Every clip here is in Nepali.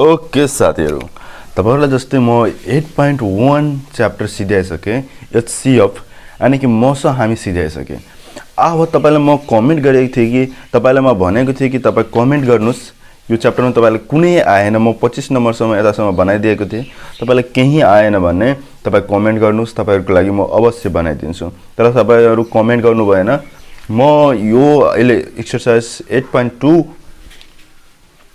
ओके साथीहरु, तपाईहरुलाई जस्तै म 8.1 च्याप्टर सिध्याइसके एचसीएफ यानी कि मसँग हामी सिध्याइसके। अब तपाईलाई म कमेन्ट गरेको थिए कि तपाईलाई म भनेको थिए कि तपाई कमेन्ट गर्नुस्। यो च्याप्टरमा तपाईलाई कुनै आएन, म 25 नम्बरसम्म यतासम्म बनाइदिएको थिए। तपाईलाई केही आएन भने तपाई कमेन्ट गर्नुस्, तपाईहरुको लागि म अवश्य बनाइदिन्छु। तर तपाईहरु कमेन्ट गर्नु भएन। म यो अहिले एक्सरसाइज 8.2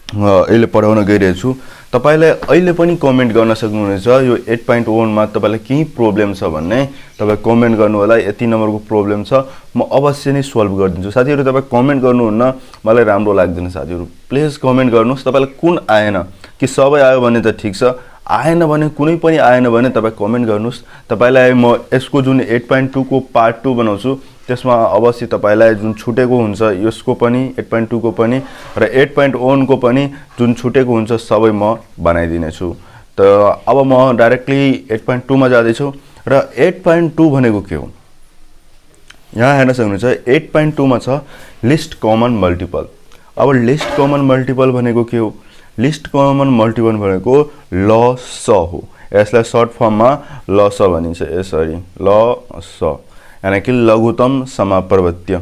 अहिले पढाउन गइरहेको छु। तपाईले अहिले पनि कमेन्ट गर्न सक्नुहुनेछ। यो 8.1 मा तपाईलाई केही प्रब्लम छ भन्ने तपाई कमेन्ट गर्नु होला। यति नम्बरको प्रब्लम छ, म अवश्य नै सल्भ गरिदिन्छु। साथीहरु तपाई कमेन्ट गर्नुहुन्न, मलाई राम्रो लाग्दैन। साथीहरु प्लिज कमेन्ट गर्नुस्, तपाईलाई कुन आएन कि सबै आयो भने त ठीक छ, आएन भने कुनै पनि आएन भने तपाई कमेन्ट गर्नुस्। तपाईलाई म यसको जुन 8.2 को पार्ट 2 बनाउँछु, त्यसमा अवश्य तपाईलाई जुन छुटेको हुन्छ यसको पनि 8.2 को पनि र 8.1 को पनि जुन छुटेको हुन्छ सबै म बनाइदिने छु। त अब म डाइरेक्टली 8.2 मा जाँदै छु। र 8.2 भनेको के हो यहाँ हेर्न सक्नुहुन्छ। 8.2 मा छ लिस्ट कमन मल्टिपल। अब लिस्ट कमन मल्टिपल भनेको के हो? लिस्ट कमन मल्टिपल भनेको लस हो। यसलाई सर्ट फर्ममा लस भनिन्छ। यसरी लस यानी कि लघुत्तम समापर्वत्य।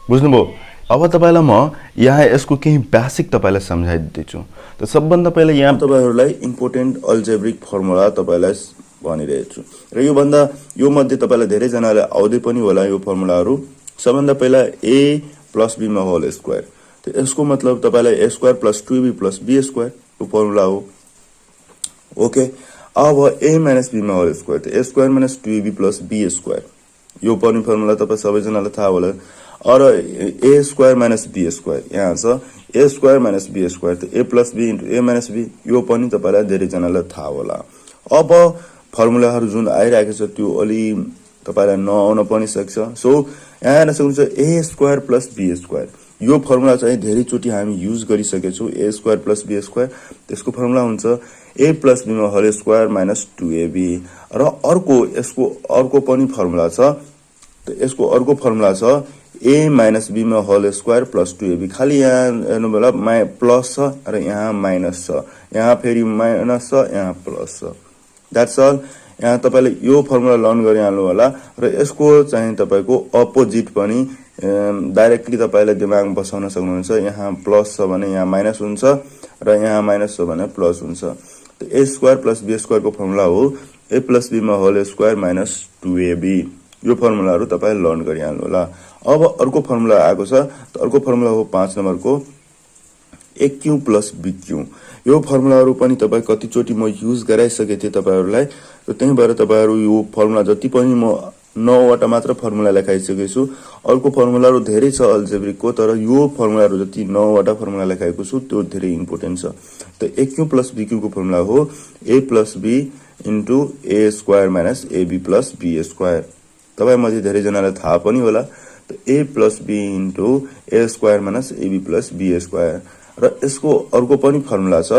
बुझ्नुभयो? अब तपाईलाई म यहाँ यसको केही बेसिक तपाईलाई सम्झाइदिन्छु। त सबभन्दा पहिले यहाँ तपाईहरुलाई इम्पोर्टेन्ट अल्जेब्रिक फर्मुला तपाईलाई भनिरहेछु। र यो मध्ये तपाईलाई धेरै जनाले आउँदै पनि होला यो फर्मुलाहरु। सबभन्दा पहिला a + b मा होल स्क्वायर। त यसको मतलब तपाईलाई a² + 2b + b² यो फर्मुला हो। ओके, अब a - b मा होल स्क्वायर। त a² - 2ab + b² यो पनि फर्मुला तपाई सबैजनालाई थाहा होला। और a² - b² यहाँ छ a² - b²। त a + b * a - b यो पनि तपाईलाई धेरै जनालाई थाहा होला। अब फर्मुलाहरु जुन आइरहेको छ त्यो अलि तपाईलाई नआउन पनि सक्छ। सो यहाँ हेर्न सक्नुहुन्छ a² + b²। यो फर्मुला चाहिँ धेरै चोटी हामी युज गरिसकेका छौं। a² + b²। त्यसको फर्मुला हुन्छ a + b मा होल स्क्वायर - 2ab। र यसको अर्को पनि फर्मुला छ। त यसको अर्को फर्मुला छ a - b मा होल स्क्वायर + 2ab। खाली यहाँ हेर्नु होला प्लस छ र यहाँ माइनस छ। यहाँ फेरि माइनस छ, यहाँ प्लस छ। That's all. यहाँ तपाईले यो फर्मुला लर्न गरिहाल्नु होला। र यसको चाहिँ तपाईको अपोजिट पनि डाइरेक्टली तपाईले दिमागमा बसाउन सक्नुहुन्छ। यहाँ प्लस छ भने यहाँ माइनस हुन्छ र यहाँ माइनस छ भने प्लस हुन्छ। त a² + b² को फर्मुला हो a + b मा होल स्क्वायर - 2ab। यो फर्मुलाहरु तपाई लर्न गरिहाल्नु होला। अब अर्को फर्मुला आएको छ। त अर्को फर्मुला हो 5 नम्बरको aq + bq। यो फर्मुलाहरु पनि तपाई कति चोटी म युज गराइसके थिए तपाईहरुलाई। र त्यही भएर तपाईहरु यो फर्मुला जति पनि म 9 वटा मात्र फर्मुला लेखाइसकेको छु। अर्को फर्मुलाहरु धेरै छ अल्जेब्रिकको, तर यो फर्मुलाहरु जति 9 वटा फर्मुला लेखाएको छु त्यो धेरै इम्पोर्टेन्ट छ। त aq + bq को फर्मुला हो a + b * a² - ab + b²। तपाई मध्ये धेरै जनालाई थाहा पनि होला। त a + b * a² - ab + b²। र यसको अर्को पनि फर्मुला छ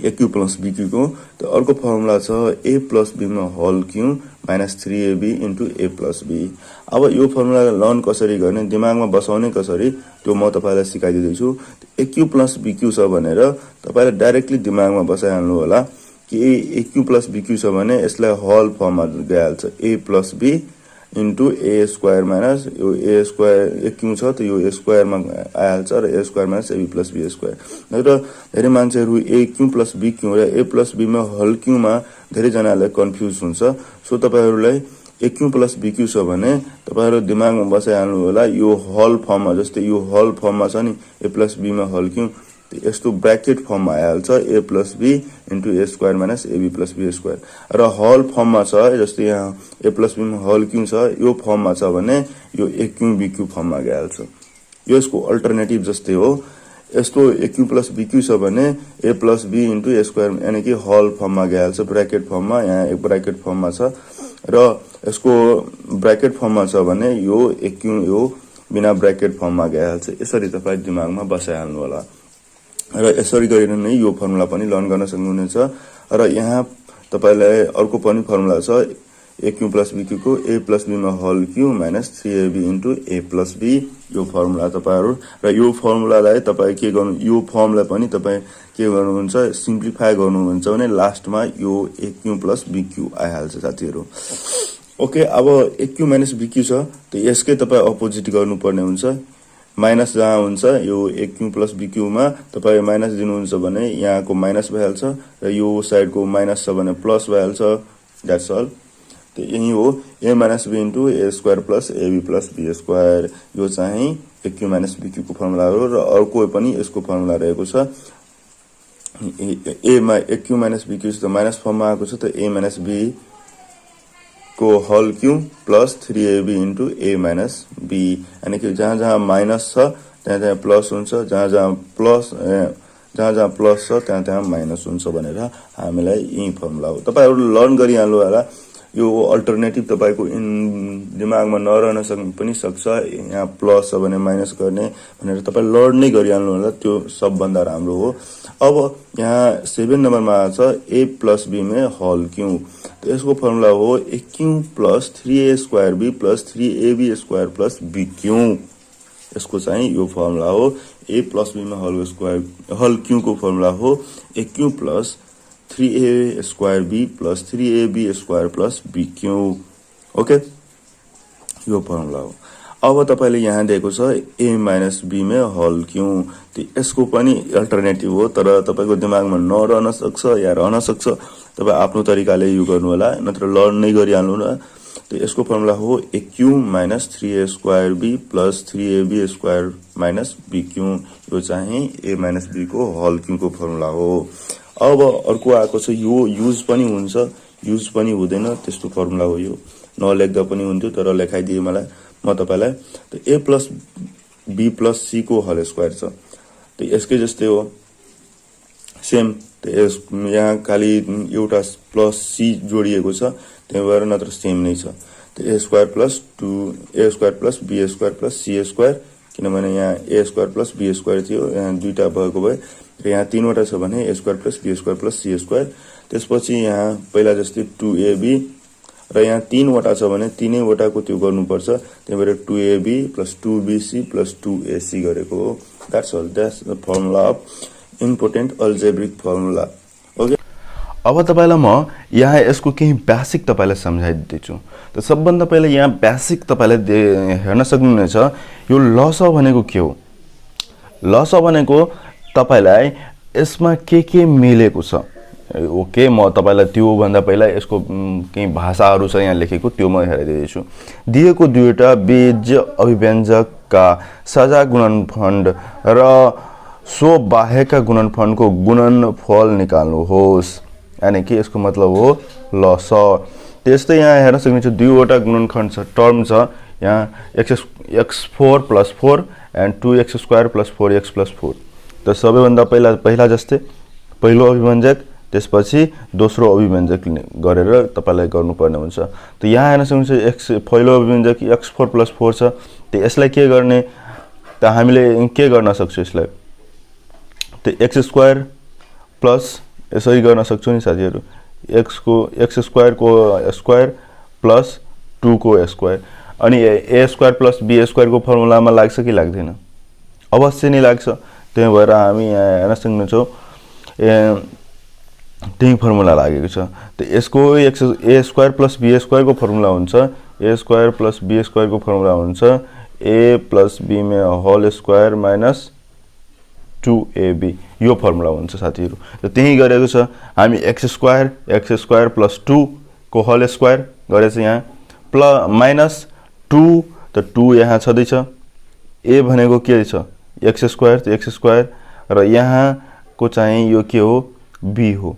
aq + bq को। त अर्को फर्मुला छ a + b मा whole Q - 3ab * a + b। अब यो फर्मुला लर्न कसरी गर्ने, दिमागमा बसाउने कसरी, त्यो म तपाईलाई सिकाइदिदै छु। aq + bq छ भनेर तपाईले डाइरेक्टली दिमागमा बसाइहाल्नु होला कि aq + bq छ भने यसलाई होल फर्ममा गइहाल्छ a + b * a² - यो a² aq छ त यो a² मा आइहाल्छ र a² - ab + b²। र धेरै मान्छेहरु aq + bq र a + b मा होल क्यू मा धेरै जनाले कन्फ्युज हुन्छ। सो तपाईहरुलाई aq + bq छ भने तपाईहरु दिमागमा बसाइहाल्नु होला यो होल फर्ममा, जस्तै यो होल फर्ममा छ नि a + b मा होल क्यू, यस्तो ब्र्याकेट फर्ममा आइहाल्छ a + b * a² - ab + b²। र होल फर्ममा छ जस्तै यहाँ a + b मा होल क्यू छ, यो फर्ममा छ भने यो aq bq फर्ममा गइहाल्छ। यो यसको अल्टरनेटिभ जस्तै हो। यस्तो aq + bq छ भने a + b * a² यानी कि होल फर्ममा गइहाल्छ, ब्र्याकेट फर्ममा। यहाँ एक ब्र्याकेट फर्ममा छ र यसको ब्र्याकेट फर्ममा छ भने यो aq यो बिना ब्र्याकेट फर्ममा गइहाल्छ। यसरी तपाई दिमागमा बसाइहाल्नु होला। र यसरी गरेर नै यो फर्मुला पनि लर्न गर्न सक्नुहुनेछ। र यहाँ तपाईलाई अर्को पनि फर्मुला छ a cube plus b cube को ए प्लस बी मा whole cube minus 3ab into a plus b यो फर्मुला तपाईहरु र यो फर्मुलालाई तपाई के गर्नु यो फर्मलाई पनि तपाई के गर्नुहुन्छ सिम्प्लिफाई गर्नुहुन्छ भने लास्टमा यो ए क्यू प्लस बी क्यू आइहाल्छ साथीहरु। ओके अब ए क्यू माइनस बी क्यू छ त यसकै तपाई अपोजिट गर्नुपर्ने हुन्छ माइनस जहाँ हुन्छ यो ए क्यू प्लस बी क्यू मा तपाई माइनस दिनुहुन्छ भने यहाँको माइनस भइहाल्छ र यो साइडको माइनस छ भने प्लस भइहाल्छ दैट्स ऑल। त यही हो a minus b into a square plus ab plus b square यो चाहिँ a cube minus b cube को फर्मुला हो र अर्को पनि यसको फर्मुला रहेको छ a cube minus b cube त माइनस फर्ममा आएको छ त ए माइनस बी को whole cube plus 3ab into a minus b यानी कि जहाँ जहाँ माइनस छ त्यहाँ त्यहाँ प्लस हुन्छ जहाँ जहाँ प्लस छ त्यहाँ त्यहाँ माइनस हुन्छ भनेर हामीलाई यही फर्मुला हो। तपाईहरु लर्न गरिहाल्नु होला यो अल्टरनेटिभ तपाईको दिमागमा नरहन पनि सक्छ यहाँ प्लस छ भने माइनस गर्ने भनेर तपाई लर्न नै गरिहाल्नु होला त्यो सबभन्दा राम्रो हो। अब यहाँ 7 नम्बरमा छ a प्लस b में होल क्यू तो यसको फर्मुला हो a Q plus 3a square b plus 3ab square plus b Q यसको चाहिँ यो फर्मुला हो a प्लस b में होल क्यू को फर्मुला हो a Q plus 3a square b plus 3ab square plus b Q. Okay यो फर्मुला हो। अब तपाईले यहाँ दिएको छ a माइनस b में होल क्यू त यसको पनि अल्टरनेटिभ हो तर तपाईको दिमागमा नरहन सक्छ या रहन सक्छ तपाई आफ्नो तरिकाले यो गर्नु होला नत्र लर्न नै गरिहाल्नु न। त यसको फर्मुला हो a Q minus 3a square b plus 3ab square minus b Q यो चाहिँ a माइनस b को होल क्यू को फर्मुला हो। अब अर्को आएको छ यो युज पनि हुन्छ युज पनि हुँदैन त्यस्तो फर्मुला हो यो नलेख्दा पनि हुन्थ्यो तर लेखाइदिए मलाई म तपाईलाई। त a plus b plus c को होल स्क्वायर छ त यसकै जस्तै हो सेम त यस यहाँ खाली एउटा प्लस c जोडिएको छ त्यही भएर नत्र सेम नै छ। त a square plus 2a square plus b square plus c square किनभने यहाँ a square plus b square थियो यहाँ दुईटा भएको भए र यहाँ तीनवटा छ भने a square plus b square plus c square त्यसपछि यहाँ पहिला जस्तै 2ab र यहाँ तीनवटा छ भने तीनैवटाको त्यो गर्नुपर्छ त्यही भएर 2ab plus 2bc plus 2ac गरेको हो। That's all that's the formula of important algebraic formula. Okay अब तपाईलाई म यहाँ यसको केही बेसिक तपाईलाई सम्झाइदिन्छु। त सबभन्दा पहिला यहाँ बेसिक तपाईले हेर्न सक्नुहुनेछ यो लस भनेको के हो। लस भनेको तपाईलाई यसमा के मिलेको छ। ओके म तपाईलाई त्यो भन्दा पहिला यसको केही भाषाहरु छ यहाँ लेखेको त्यो म हेराइदिन्छु। दिएको दुईटा बीज अभिव्यञ्जकका सजा गुणनफल र सो बाहेकका गुणनफलको गुणनफल निकाल्नुहोस् यानी कि यसको मतलब हो लस। त्यस्तै यहाँ हेर्न सक्नुहुन्छ दुईवटा गुणनखण्ड छ टर्म छ यहाँ x4 + 4 एन्ड 2x² + 4x + 4 त सबैभन्दा पहिला जस्तै पहिलो अभिव्यञ्जक त्यसपछि दोस्रो अभिव्यञ्जक गरेर तपाईलाई गर्नुपर्ने हुन्छ। त यहाँ हेर्न सक्नुहुन्छ पहिलो अभिव्यञ्जक x4 + 4 छ त यसलाई के गर्ने त हामीले के गर्न सक्छौं यसलाई त x² प्लस यसरी गर्न सक्छौं नि साथीहरु x² को स्क्वायर प्लस 2 को स्क्वायर अनि a² + b² को फर्मुलामा लाग्छ कि लाग्दैन अवश्य नै लाग्छ। त्यही भएर हामी यहाँ हेर्न सक्छौं त्यही फर्मुला लागेको छ। त यसको a² + b² को फर्मुला हुन्छ a² + b² को फर्मुला हुन्छ a + b में होल स्क्वायर माइनस 2ab यो फर्मुला हुन्छ साथीहरु। त त्यही गरेको छ हामी x² + 2 को होल स्क्वायर गरेछ यहाँ प्लस माइनस 2 त 2 यहाँ छदै छ a भनेको के छ x² त x² र यहाँ को चाहिँ यो के हो b हो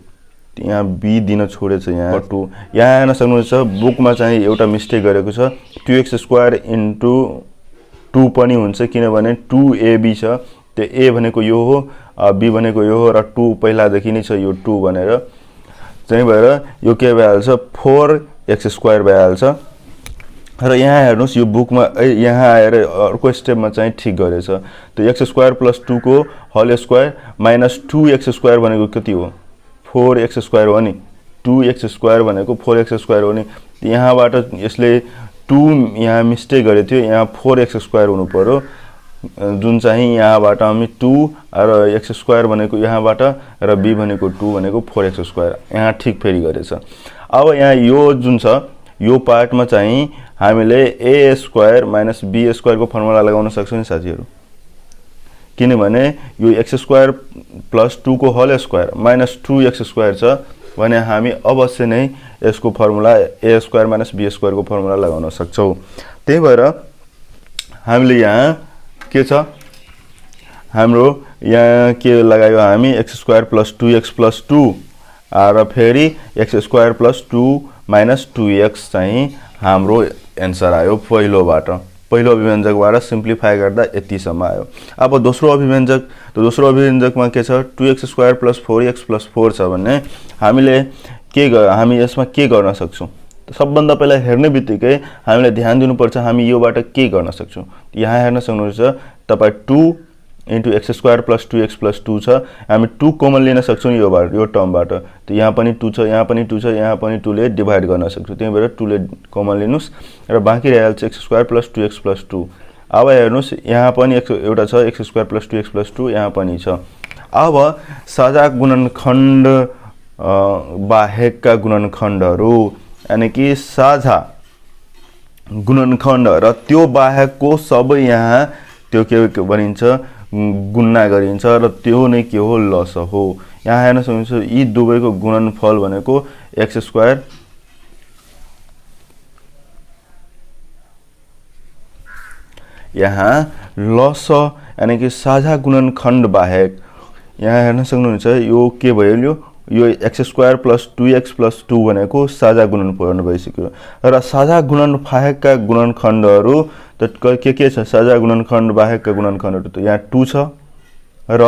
यहाँ b दिन छोडेछ यहाँ 2 यहाँ हेर्न सक्नुहुन्छ बुकमा चाहिँ एउटा मिस्टेक गरेको छ 2x² * 2 पनि हुन्छ किनभने 2ab छ त्यो a भनेको यो हो b भनेको यो हो र 2 पहिला देखि नै छ यो 2 भनेर चाहिँ भएर यो के भइहाल्छ 4x² भइहाल्छ। र यहाँ हेर्नुस् यो बुकमा यहाँ आएर अर्को स्टेपमा चाहिँ ठीक गरेछ त x² + 2 को होल स्क्वायर माइनस 2x² भनेको कति हो 4x² हो नि 2x² भनेको 4x² हो नि। यहाँबाट यसले 2 यहाँ मिस्टेक गरेको थियो, यहाँ 4x² हुनु पर्यो, जुन चाहिँ यहाँबाट हामी 2 र x² भनेको यहाँबाट र b भनेको 2 भनेको 4x², यहाँ ठिक फेरि गरेछ। अब यहाँ यो जुन छ यो पार्टमा चाहिँ हामीले a² - b² को फर्मुला लगाउन सक्छौं नि साथीहरु, किनभने यो x² + 2 को होल स्क्वायर माइनस 2x² छ भने हामी अवश्य नै यसको फर्मुला a² - b² को फर्मुला लगाउन सक्छौं। त्यही भएर हामीले यहाँ के छ, हाम्रो यहाँ के लगायो हामी x² + 2x + 2 र फेरि x² + 2 - 2x चाहिँ हाम्रो एन्सर आयो पहिलोबाट। पहिलो अभिव्यञ्जकबाट सिम्प्लिफाई गर्दा यतिसम्म आयो। अब दोस्रो अभिव्यञ्जक, त दोस्रो अभिव्यञ्जकमा के छ, 2x² + 4x + 4 छ भने हामी यसमा के गर्न सक्छौं? सबभन्दा पहिला हेर्ने बित्तिकै हामीले ध्यान दिनुपर्छ हामी योबाट के गर्न सक्छौं। यहाँ हेर्न सक्नुहुन्छ तपाई 2 * x² + 2x + 2 छ, हामी 2 कमन लिन सक्छौं यो टर्मबाट। त यहाँ पनि 2 छ, यहाँ पनि 2 छ, यहाँ पनि 2 ले डिभाइड गर्न सक्छौं, त्यही भएर 2 ले कमन लिनुस् र बाँकी रहिहाल्छ x² + 2x + 2। अब हेर्नुस् यहाँ पनि एउटा छ x² + 2x + 2, यहाँ पनि छ। अब साझा गुणनखण्ड बाहेकका गुणनखण्डहरू, यानी कि साझा गुणनखण्ड र त्यो बाहेकको सबै यहाँ त्यो के भनिन्छ, गुणा गरिन्छ र त्यो नै के हो, लस हो। यहाँ हेर्न सक्नुहुन्छ यी दुवैको गुणनफल भनेको x², यहाँ लस यानी कि साझा गुणनखण्ड बाहेक यहाँ हेर्न सक्नुहुन्छ यो के भयो, यो x² + 2x + 2 भनेको साझा गुणनफल भइसक्यो र साझा गुणन बाहेकका गुणनखण्डहरू त के छ, साझा गुणनखण्ड बाहेकका गुणनखण्डहरू त यहाँ 2 छ र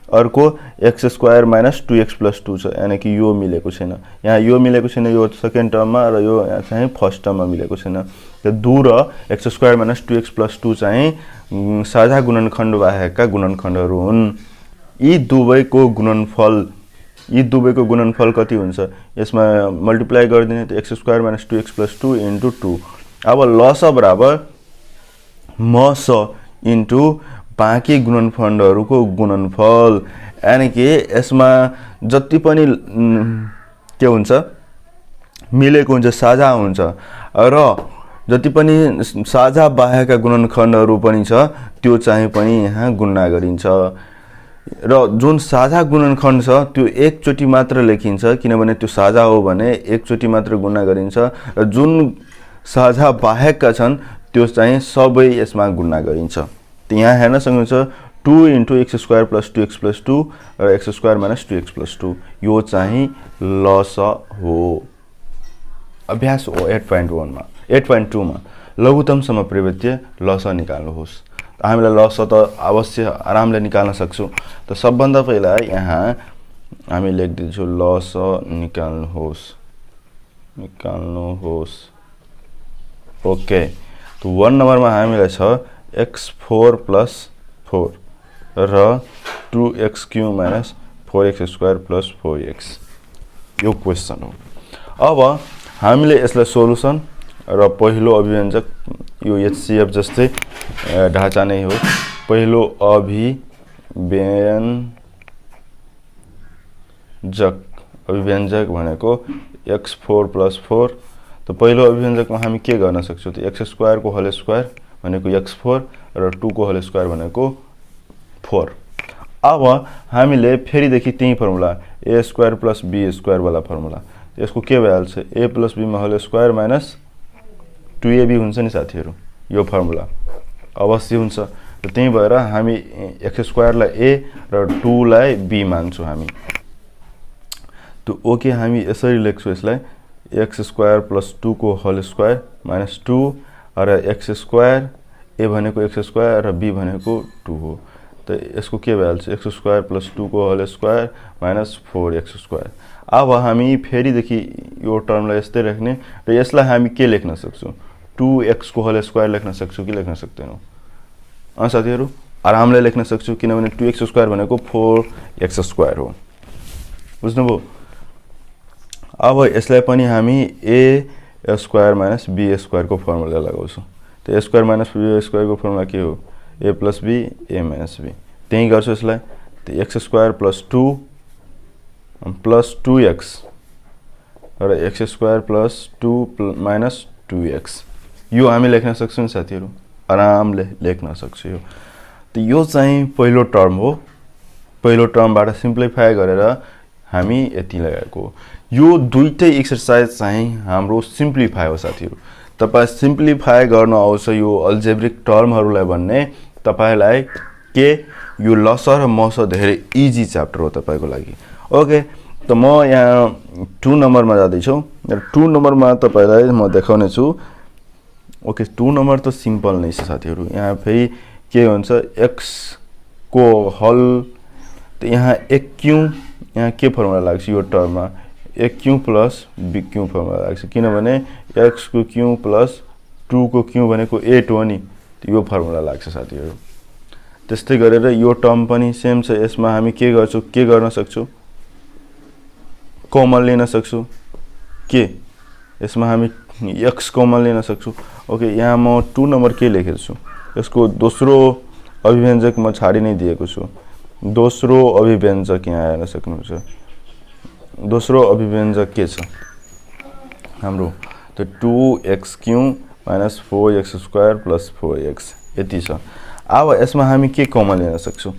अर्को x² - 2x + 2 छ, यानी कि यो मिलेको छैन। यहाँ यो मिलेको छैन यो सेकेन्ड टर्ममा र यो यहाँ चाहिँ फर्स्ट टर्ममा मिलेको छैन। त 2 र x² - 2x + 2 चाहिँ साझा गुणनखण्ड बाहेकका गुणनखण्डहरू हुन्। यी दुवैको गुणनफल कति हुन्छ, यसमा मल्टिप्लाई गरिदिने त x² - 2x + 2 * 2। अब लस बराबर मस इन्टु बाँकी गुणनखण्डहरूको गुणनफल, यानी कि यसमा जति पनि के हुन्छ, मिलेको हुन्छ, साझा हुन्छ र जति पनि साझा बाहेकका गुणनखण्डहरू पनि छ त्यो चाहिँ पनि यहाँ गुणा गरिन्छ र जुन साझा गुणनखण्ड छ त्यो एकचोटी मात्र लेखिन्छ, किनभने त्यो साझा हो भने एकचोटी मात्र गुणा गरिन्छ र जुन साझा बाहेकका छन् त्यो चाहिँ सबै यसमा गुणा गरिन्छ। त यहाँ हेर्न सक्नुहुन्छ 2 * x² + 2x + 2 र x² - 2x + 2 यो चाहिँ लस हो। अभ्यास हो 8.1 मा 8.2 मा लघुत्तम समप्रवृत्तीय लस निकाल्नुहोस्। हामीलाई लस त अवश्य आरामले निकाल्न सक्छौं। त सबभन्दा पहिला यहाँ हामी लेख्दिन्छौं लस निकाल्नुहोस्। ओके, त 1 नम्बरमा हामीलाई छ x4 + 4 र 2x³ - 4x² + 4x, यो क्वेशन हो। अब हामीले यसलाई सोलुसन र पहिलो अभिव्यञ्जक यो HCF जस्तै ढाँचा नै हो। पहिलो अभिव्यञ्जक भनेको x4 + 4। त पहिलो अभिव्यञ्जकमा हामी के गर्न सक्छौं, त x² को होल स्क्वायर भनेको x4 र 2 को होल स्क्वायर भनेको 4। अब हामीले फेरिदेखि त्यही फर्मुला a² + b² वाला फर्मुला, यसको के भइहाल्छ, a + b मा होल स्क्वायर माइनस 2ab हुन्छ नि साथीहरु, यो फर्मुला अवश्य हुन्छ। र त्यही भएर हामी x² लाई a र 2 लाई b मान्छौं हामी। त ओके, हामी यसरी लेख्छौं यसलाई x² + 2 को होल स्क्वायर माइनस 2 र x², a भनेको x² र b भनेको 2 हो। त यसको के भइहाल्छ, x² + 2 को होल स्क्वायर माइनस 4x²। अब हामी फेरिदेखि यो टर्मलाई यस्तै राख्ने र यसलाई हामी के लेख्न सक्छौं, 2x को होल स्क्वायर लेख्न सक्छौं कि लेख्न सक्दैनौं? साथीहरु आरामले लेख्न सक्छौं, किनभने 2x² भनेको 4x² हो। बुझ्नुभयो? अब यसलाई पनि हामी a square minus b square को फर्मुला लगाउँछौँ। त a square minus b square को फर्मुला के हो? a plus b a minus b। त्यही गर्छु यसलाई। त x square plus 2 plus 2x र x square plus 2 minus 2x यो हामी लेख्न सक्छौँ नि साथीहरु, आरामले लेख्न सक्छौँ यो। त यो चाहिँ पहिलो टर्म हो। पहिलो टर्मबाट सिम्प्लिफाई गरेर हामी यति लगाएको हो। यो दुईटै एक्सरसाइज चाहिँ हाम्रो सिम्प्लिफाई हो साथीहरु। तपाई सिम्प्लिफाई गर्न आउँछ यो अल्जेब्रिक टर्महरुलाई भन्ने तपाईलाई के यो लस र मस धेरै इजी च्याप्टर हो तपाईको लागि। ओके, त म यहाँ 2 नम्बरमा जाँदै छु। 2 नम्बरमा तपाईलाई म देखाउने छु। ओके, 2 नम्बर त सिम्पल नै छ साथीहरु। यहाँ फेरि के हुन्छ x को हल। त यहाँ a क्यू, यहाँ के फर्मुला लाग्छ यो टर्ममा? a Q plus b Q formula लाग्छ, किनभने x को क्यू प्लस 2 को क्यू भनेको 8 हो नि। यो फर्मुला लाग्छ साथीहरु। त्यस्तै गरेर यो टर्म पनि सेम छ। यसमा हामी के गर्छौं? के गर्न सक्छौं? कमन लिन सक्छौं। के यसमा हामी x कमन लिन सक्छौं। ओके, यहाँ म 2 नम्बर के लेखेको छु? यसको दोस्रो अभिव्यञ्जक म छाडी नै दिएको छु। दोस्रो अभिव्यञ्जक यहाँ हेर्न सक्नुहुन्छ। दोस्रो अभिव्यञ्जक के छ हाम्रो? त 2x Q minus 4x square plus 4x यति छ। अब यसमा हामी के कमन लिन सक्छौं?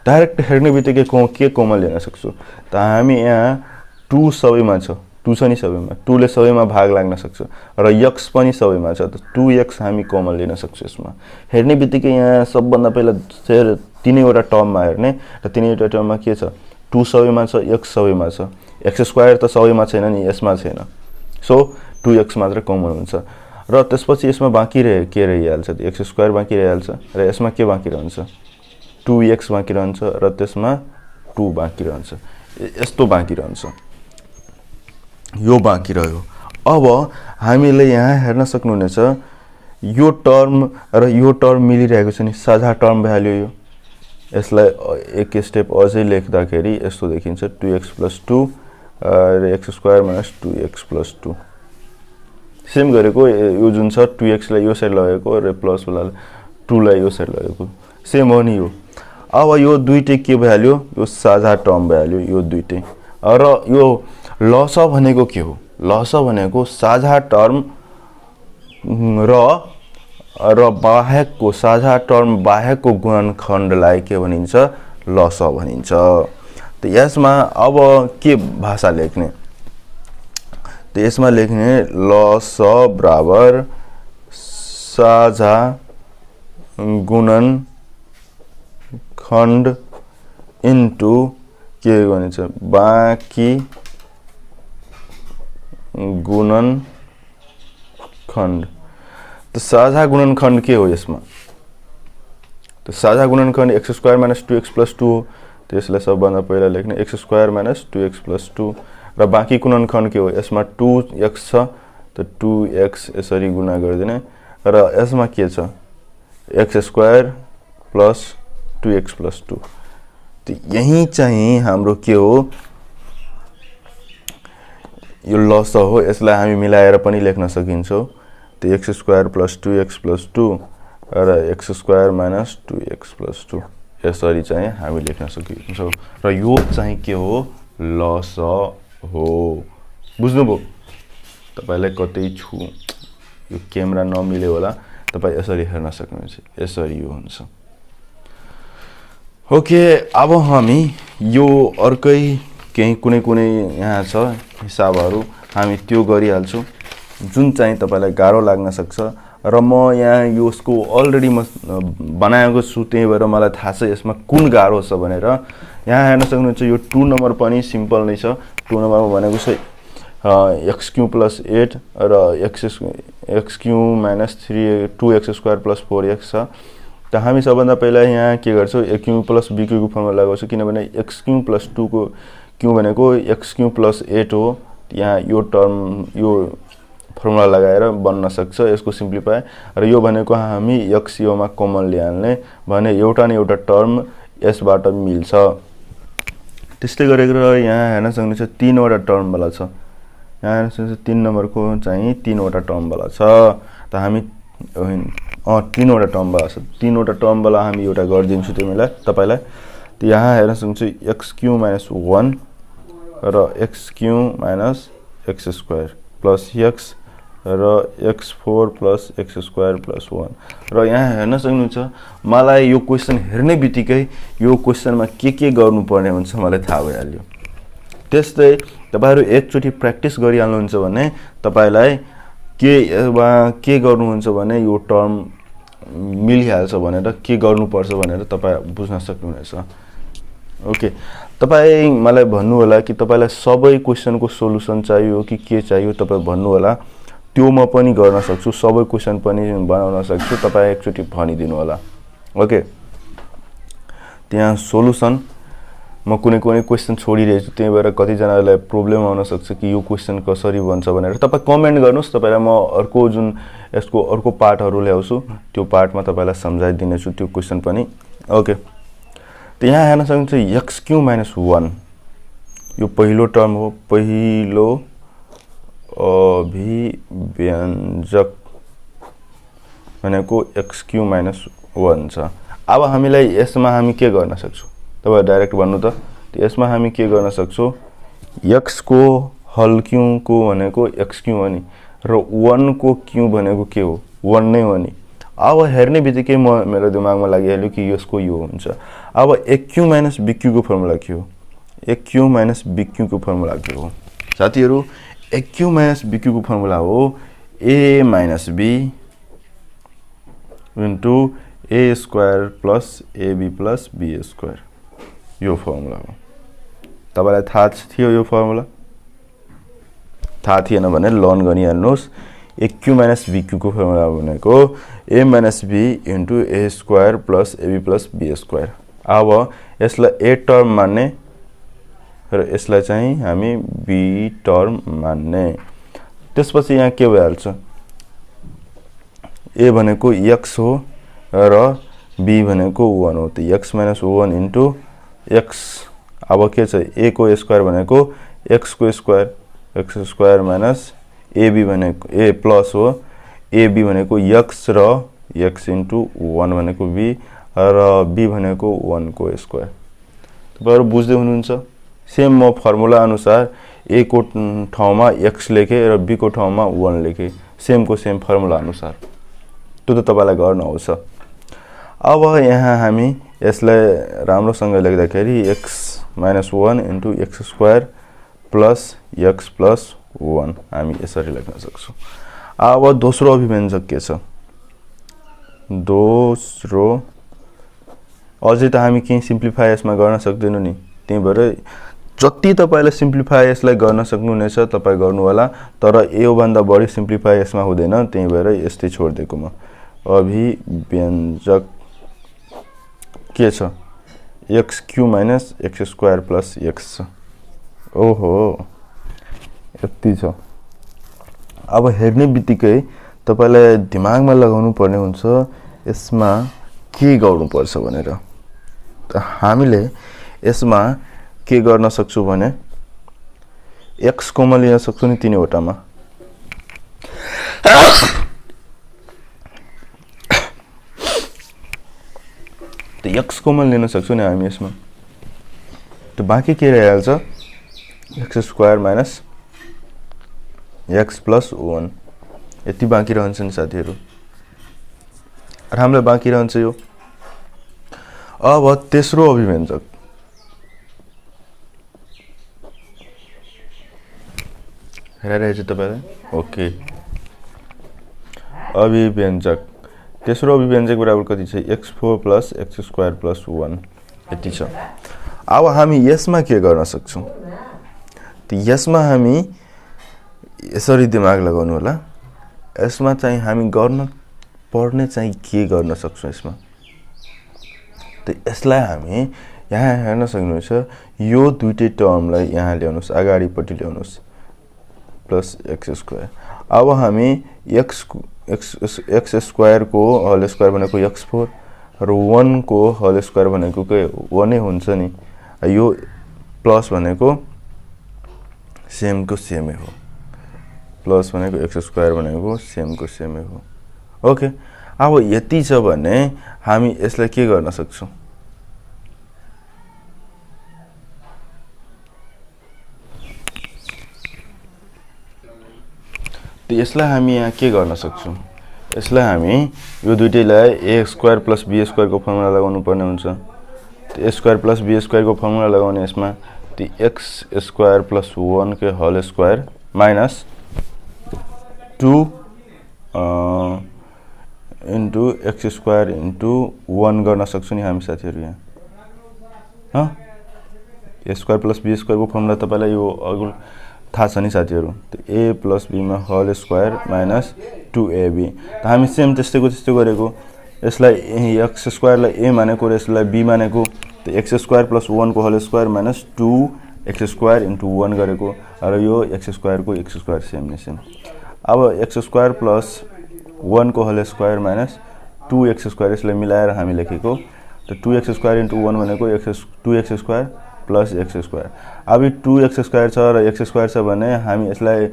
डाइरेक्ट हेर्ने बित्तिकै के कमन लिन सक्छौं? त हामी यहाँ 2 सबैमा छ। 2 छ नि सबैमा। 2 ले सबैमा भाग लाग्न सक्छ र x पनि सबैमा छ। त 2x हामी कमन लिन सक्छौं यसमा। हेर्ने बित्तिकै यहाँ सबभन्दा पहिला तीनैवटा टर्ममा हेर्ने र तीनैवटा टर्ममा के छ? 2 सबैमा छ, x सबैमा छ। x स्क्वायर त सबैमा छैन नि, यसमा छैन। सो 2x मात्र कमन हुन्छ र त्यसपछि यसमा बाँकी के रहिहाल्छ? त x स्क्वायर बाँकी रहिहाल्छ र यसमा के बाँकी रहन्छ? 2x बाँकी रहन्छ र त्यसमा 2 बाँकी रहन्छ। यस्तो बाँकी रहन्छ। यो बाँकी रह्यो। अब हामीले यहाँ हेर्न सक्नुहुनेछ यो टर्म र यो टर्म मिलिरहेको छ नि, साझा टर्म भ्याल्यु यो। यसलाई एक स्टेप अझै लेख्दाखेरि यस्तो देखिन्छ 2x प्लस 2 र x square minus 2x plus 2। Same गरेको यो जुन छ 2x लाई यो साइड लगेको र प्लस वाला 2 लाई यो साइड लगेको सेम हो नि यो। अब यो दुईटै के भ्याल्यु? यो साझा टर्म भ्याल्यु यो दुईटै। र यो लस भनेको के हो? लस भनेको साझा टर्म र बाहेकको साझा टर्म बाहेकको गुणनखण्डलाई के भनिन्छ? लस भनिन्छ। त यसमा अब के भाषा लेख्ने? त यसमा लेख्ने लस बराबर साझा गुणनखण्ड इन्टु के भनिन्छ? बाँकी गुणनखण्ड। त साझा गुणनखण्ड के हो यसमा? त साझा गुणनखण्ड x square minus 2x plus 2 हो। त यसलाई सबभन्दा पहिला लेख्ने x square minus 2x plus 2 र बाँकी गुणनखण्ड के हो? यसमा 2x छ। त 2x यसरी गुणा गरिदिने र यसमा के छ? x square plus 2x plus 2। त यही चाहिँ हाम्रो के हो? यो लस हो। यसलाई हामी मिलाएर पनि लेख्न सकिन्छ। त x square plus 2x plus 2 र x square minus 2x plus 2 यसरी चाहिँ हामी लेख्न सकिन्छौँ। र यो चाहिँ के हो? लस हो। बुझ्नुभयो? तपाईलाई कतै छु यो क्यामेरा नमिल्यो होला, तपाई यसरी हेर्न सक्नुहुन्छ। यसरी यो हुन्छ। ओके, अब हामी यो अर्कै केही कुनै यहाँ छ हिसाबहरु हामी त्यो गरिहाल्छौं जुन चाहिँ तपाईलाई गाह्रो लाग्न सक्छ र म यहाँ यसको अलरेडी म बनाएको छु, त्यही भएर मलाई थाहा छ यसमा कुन गाह्रो छ भनेर। यहाँ हेर्न सक्नुहुन्छ यो 2 नम्बर पनि सिम्पल नै छ। 2 नम्बरमा भनेको छ x क्यूब प्लस 8 र x cube minus 2x square plus 4x छ। त हामी सबभन्दा पहिला यहाँ के गर्छौं? a cube plus b cube को फर्मुला लगाउँछौं, किनभने x क्यूब प्लस 2 को क्यूब भनेको x क्यूब प्लस 8 हो। यहाँ यो टर्म यो फर्मुला लगाएर बन्न सक्छ यसको सिम्प्लिफाई। र यो भनेको हामी x यो मा कमन ल्याल्ने भने एउटा न एउटा टर्म यसबाट मिल्छ। त्यस्तै गरेर यहाँ हेर्न सक्नुहुन्छ 3 वटा टर्म वाला छ। यहाँ हेर्न सक्नुहुन्छ 3 नम्बरको चाहिँ 3 वटा टर्म वाला छ। त हामी 3 वटा टर्म वाला छ। 3 वटा टर्म वाला हामी एउटा गरिदिन्छु तिमीलाई तपाईलाई। त यहाँ हेर्न सक्नुहुन्छ x³ - 1 र x³ - x² प्लस x र x4 प्लस x² प्लस 1 र यहाँ हेर्न सक्नुहुन्छ मलाई यो क्वेशन हेर्ने बित्तिकै यो क्वेशनमा के गर्नुपर्ने हुन्छ मलाई थाहा भइहाल्यो। त्यस्तै तपाईहरु एकचोटी प्र्याक्टिस गरिहाल्नुहुन्छ भने तपाईलाई के गर्नुहुन्छ भने यो टर्म मिलिहाल्छ भनेर के गर्नुपर्छ भनेर तपाई बुझ्न सक्नुहुनेछ। ओके, तपाई मलाई भन्नु होला कि तपाईलाई सबै क्वेशनको सोलुसन चाहियो कि के चाहियो तपाई भन्नु होला। त्यो म पनि गर्न सक्छु, सबै क्वेशन पनि बनाउन सक्छु, तपाई एकचोटी भनिदिनु होला। ओके, त्यहाँ सोलुसन म कुनै क्वेशन छोडिरहेछु, त्यही भएर कति जनालाई प्रब्लम आउन सक्छ कि यो क्वेशन कसरी बन्छ भनेर। तपाई कमेन्ट गर्नुस्, तपाईलाई म अर्को जुन यसको अर्को पार्टहरु ल्याउँछु त्यो पार्टमा तपाईलाई सम्झाइदिनेछु त्यो क्वेशन पनि। ओके, त यहाँ हेर्न सक्नुहुन्छ x³ - 1 यो पहिलो टर्म हो, पहिलो अभिव्यञ्जक भनेको x³ - 1 छ। अब हामीलाई यसमा हामी के गर्न सक्छौं तपाई डाइरेक्ट भन्नु त। यसमा हामी के गर्न सक्छौं, x को हल क्यू को भनेको x³ हो नि र 1 को क्यू भनेको के हो 1 नै हो नि। अब हेर्ने बित्तिकै मेरो दिमागमा लागिहाल्यो कि यसको यो हुन्छ। अब AQ - BQ को फर्मुला के हो, AQ - BQ को फर्मुला के हो साथीहरु, AQ - BQ को फर्मुला हो A - B into A² plus AB plus B²। यो फर्मुला हो। तपाईलाई थाहा थियो यो फर्मुला? थाहा थिएन भने लर्न गरिहाल्नुस्। AQ - BQ को फर्मुला भनेको A - B into A² plus AB plus B²। अब यसलाई A टर्म मान्ने र यसलाई चाहिँ हामी B टर्म मान्ने। त्यसपछि यहाँ के भइहाल्छ, A भनेको x हो र B भनेको 1 हो। त x - 1 into x। अब के छ, A को स्क्वायर भनेको x को स्क्वायर, x² minus AB भनेको A प्लस हो, AB भनेको x र x into 1 भनेको B र B भनेको 1 को स्क्वायर। तपाईहरु बुझ्दै हुनुहुन्छ? सेम म फर्मुला अनुसार A को ठाउँमा x लेखे र B को ठाउँमा 1 लेखे, सेम को सेम फर्मुला अनुसार। त्यो त तपाईलाई गर्न आउँछ। अब यहाँ हामी यसलाई राम्रोसँग लेख्दाखेरि x - 1 into x² plus x plus 1 हामी यसरी लेख्न सक्छौं। अब दोस्रो अभिव्यञ्जक के छ, दोस्रो अझै त हामी के सिम्प्लिफाई यसमा गर्न सक्दैनौं नि, त्यही भएर जति तपाईले सिम्प्लिफाई यसलाई गर्न सक्नुहुनेछ तपाई गर्नु होला, तर यो भन्दा बढी सिम्प्लिफाई यसमा हुँदैन, त्यही भएर यस्तै छोड्दिएको म। अभिव्यञ्जक के छ, x³ - x² plus x। ओहो, यति छ। अब हेर्ने बित्तिकै तपाईलाई दिमागमा लगाउनु पर्ने हुन्छ यसमा के गर्नु पर्छ भनेर। त हामीले यसमा के गर्न सक्छौं भने x कमन लिन सक्छौं नि तीनवटामा। त x कमन लिन सक्छौं नि हामी यसमा। त बाँकी के रहिहाल्छ, x² minus x plus 1 यति बाँकी रहन्छ नि साथीहरु। र हामीलाई बाँकी रहन्छ यो। अब तेस्रो अभिव्यञ्जक, हेरिरहेछ तपाईलाई? ओके, अभिव्यञ्जक तेस्रो अभिव्यञ्जक बराबर कति छ, x4 plus x² plus 1 यति छ। अब हामी यसमा के गर्न सक्छौं, त यसमा हामी यसरी दिमाग लगाउनु होला। यसमा चाहिँ हामी गर्न पर्ने चाहिँ के गर्न सक्छौं यसमा, त यसलाई हामी यहाँ हेर्न सक्नुहुन्छ, यो दुईटै टर्मलाई यहाँ ल्याउनुस्, अगाडिपट्टि ल्याउनुस् प्लस x²। अब हामी x² को होल स्क्वायर भनेको x4 र 1 को होल स्क्वायर भनेको के 1 नै हुन्छ नि। यो प्लस भनेको सेमको सेमै हो, प्लस भनेको एक्स स्क्वायर भनेको सेमको सेमै हो। ओके, अब यति छ भने हामी यसलाई के गर्न सक्छौँ, त यसलाई हामी यहाँ के गर्न सक्छौँ, यसलाई हामी यो दुईटैलाई ए स्क्वायर प्लस बी स्क्वायरको फर्मुला लगाउनु पर्ने हुन्छ। त ए स्क्वायर प्लस बी स्क्वायरको फर्मुला लगाउने यसमा त एक्स स्क्वायर प्लस 1 के whole square minus 2 into x square into 1 गर्न सक्छौँ नि हामी साथीहरू यहाँ। ए स्क्वायर प्लस बी स्क्वायरको फर्मुला तपाईँलाई यो अघि थाहा छ नि साथीहरू, त ए प्लस बीमा होल स्क्वायर माइनस 2ab। त हामी सेम त्यस्तैको त्यस्तै गरेको, यसलाई एक्स स्क्वायरलाई ए मानेको र यसलाई बी मानेको, त एक्स स्क्वायर प्लस 1 को whole square minus 2 x square into 1 गरेको, र यो एक्स स्क्वायरको एक्स स्क्वायर सेम नै सेम। अब एक्स स्क्वायर प्लस 1 को whole square minus 2 x square, यसलाई मिलाएर हामी लेखेको, त 2 एक्स स्क्वायर इन्टु 1 भनेको 2 x square plus x square. अब 2 एक्स स्क्वायर छ र एक्स स्क्वायर छ भने हामी यसलाई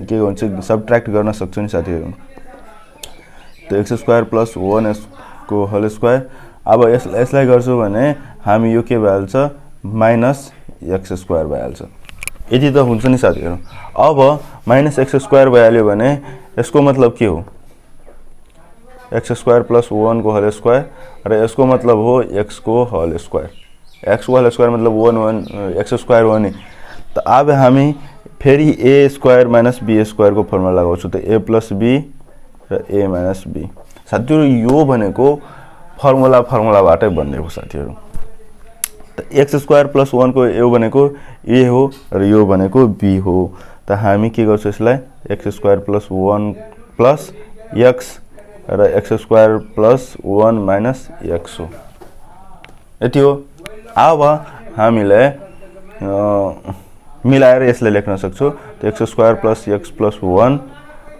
के भन्छ सबट्र्याक्ट गर्न सक्छौँ नि साथीहरू। त एक्स स्क्वायर प्लस 1 को होल स्क्वायर, अब यसलाई गर्छौँ भने हामी यो के भइहाल्छ माइनस एक्स स्क्वायर भइहाल्छ। यति त हुन्छ नि साथीहरू। अब माइनस एक्स स्क्वायर भइहाल्यो भने यसको मतलब के हो, एक्स स्क्वायर प्लस 1 को होल स्क्वायर, र यसको मतलब हो एक्स को होल स्क्वायर। एक्स को होल स्क्वायर मतलब 1 एक्स स्क्वायर हो नि। त अब हामी फेरि ए स्क्वायर माइनस बी स्क्वायर को फर्मुला लगाउँछौँ, त ए प्लस बी र ए माइनस बी। साथीहरू यो भनेको फर्मुलाबाटै बन्ने हो साथीहरू। त एक्स स्क्वायर प्लस 1 को यो भनेको ए हो र यो भनेको बी हो। त हामी के गर्छौँ यसलाई x square plus 1 plus x र x square plus 1 minus x हो, यति हो। अब हामीले मिलाएर यसलाई लेख्न सक्छौँ, त x square plus x plus 1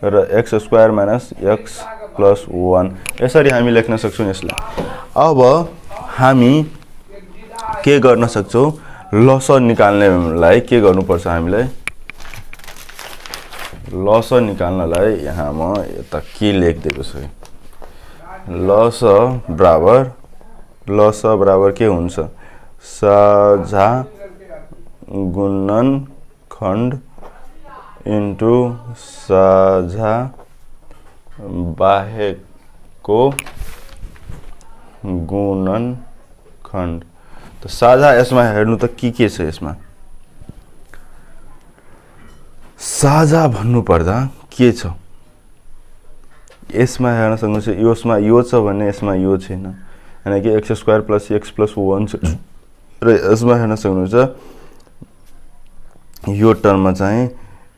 र x square minus x plus 1, यसरी हामी लेख्न सक्छौँ यसलाई। अब हामी के गर्न सक्छौँ, लस निकाल्नेलाई के गर्नुपर्छ, हामीलाई लस निकाल्नलाई यहाँ म यता के लेखिदिएको छु, लस बराबर के हुन्छ, साझा गुणनखण्ड इन्टु साझा बाहेकको गुणनखण्ड। त साझा यसमा हेर्नु त के छ, यसमा साझा भन्नुपर्दा के छ, यसमा हेर्न सक्नुहुन्छ, यसमा यो छ भने यसमा यो छैन, यानी कि x square plus x plus 1 छ, र यसमा हेर्न सक्नुहुन्छ यो टर्ममा चाहिँ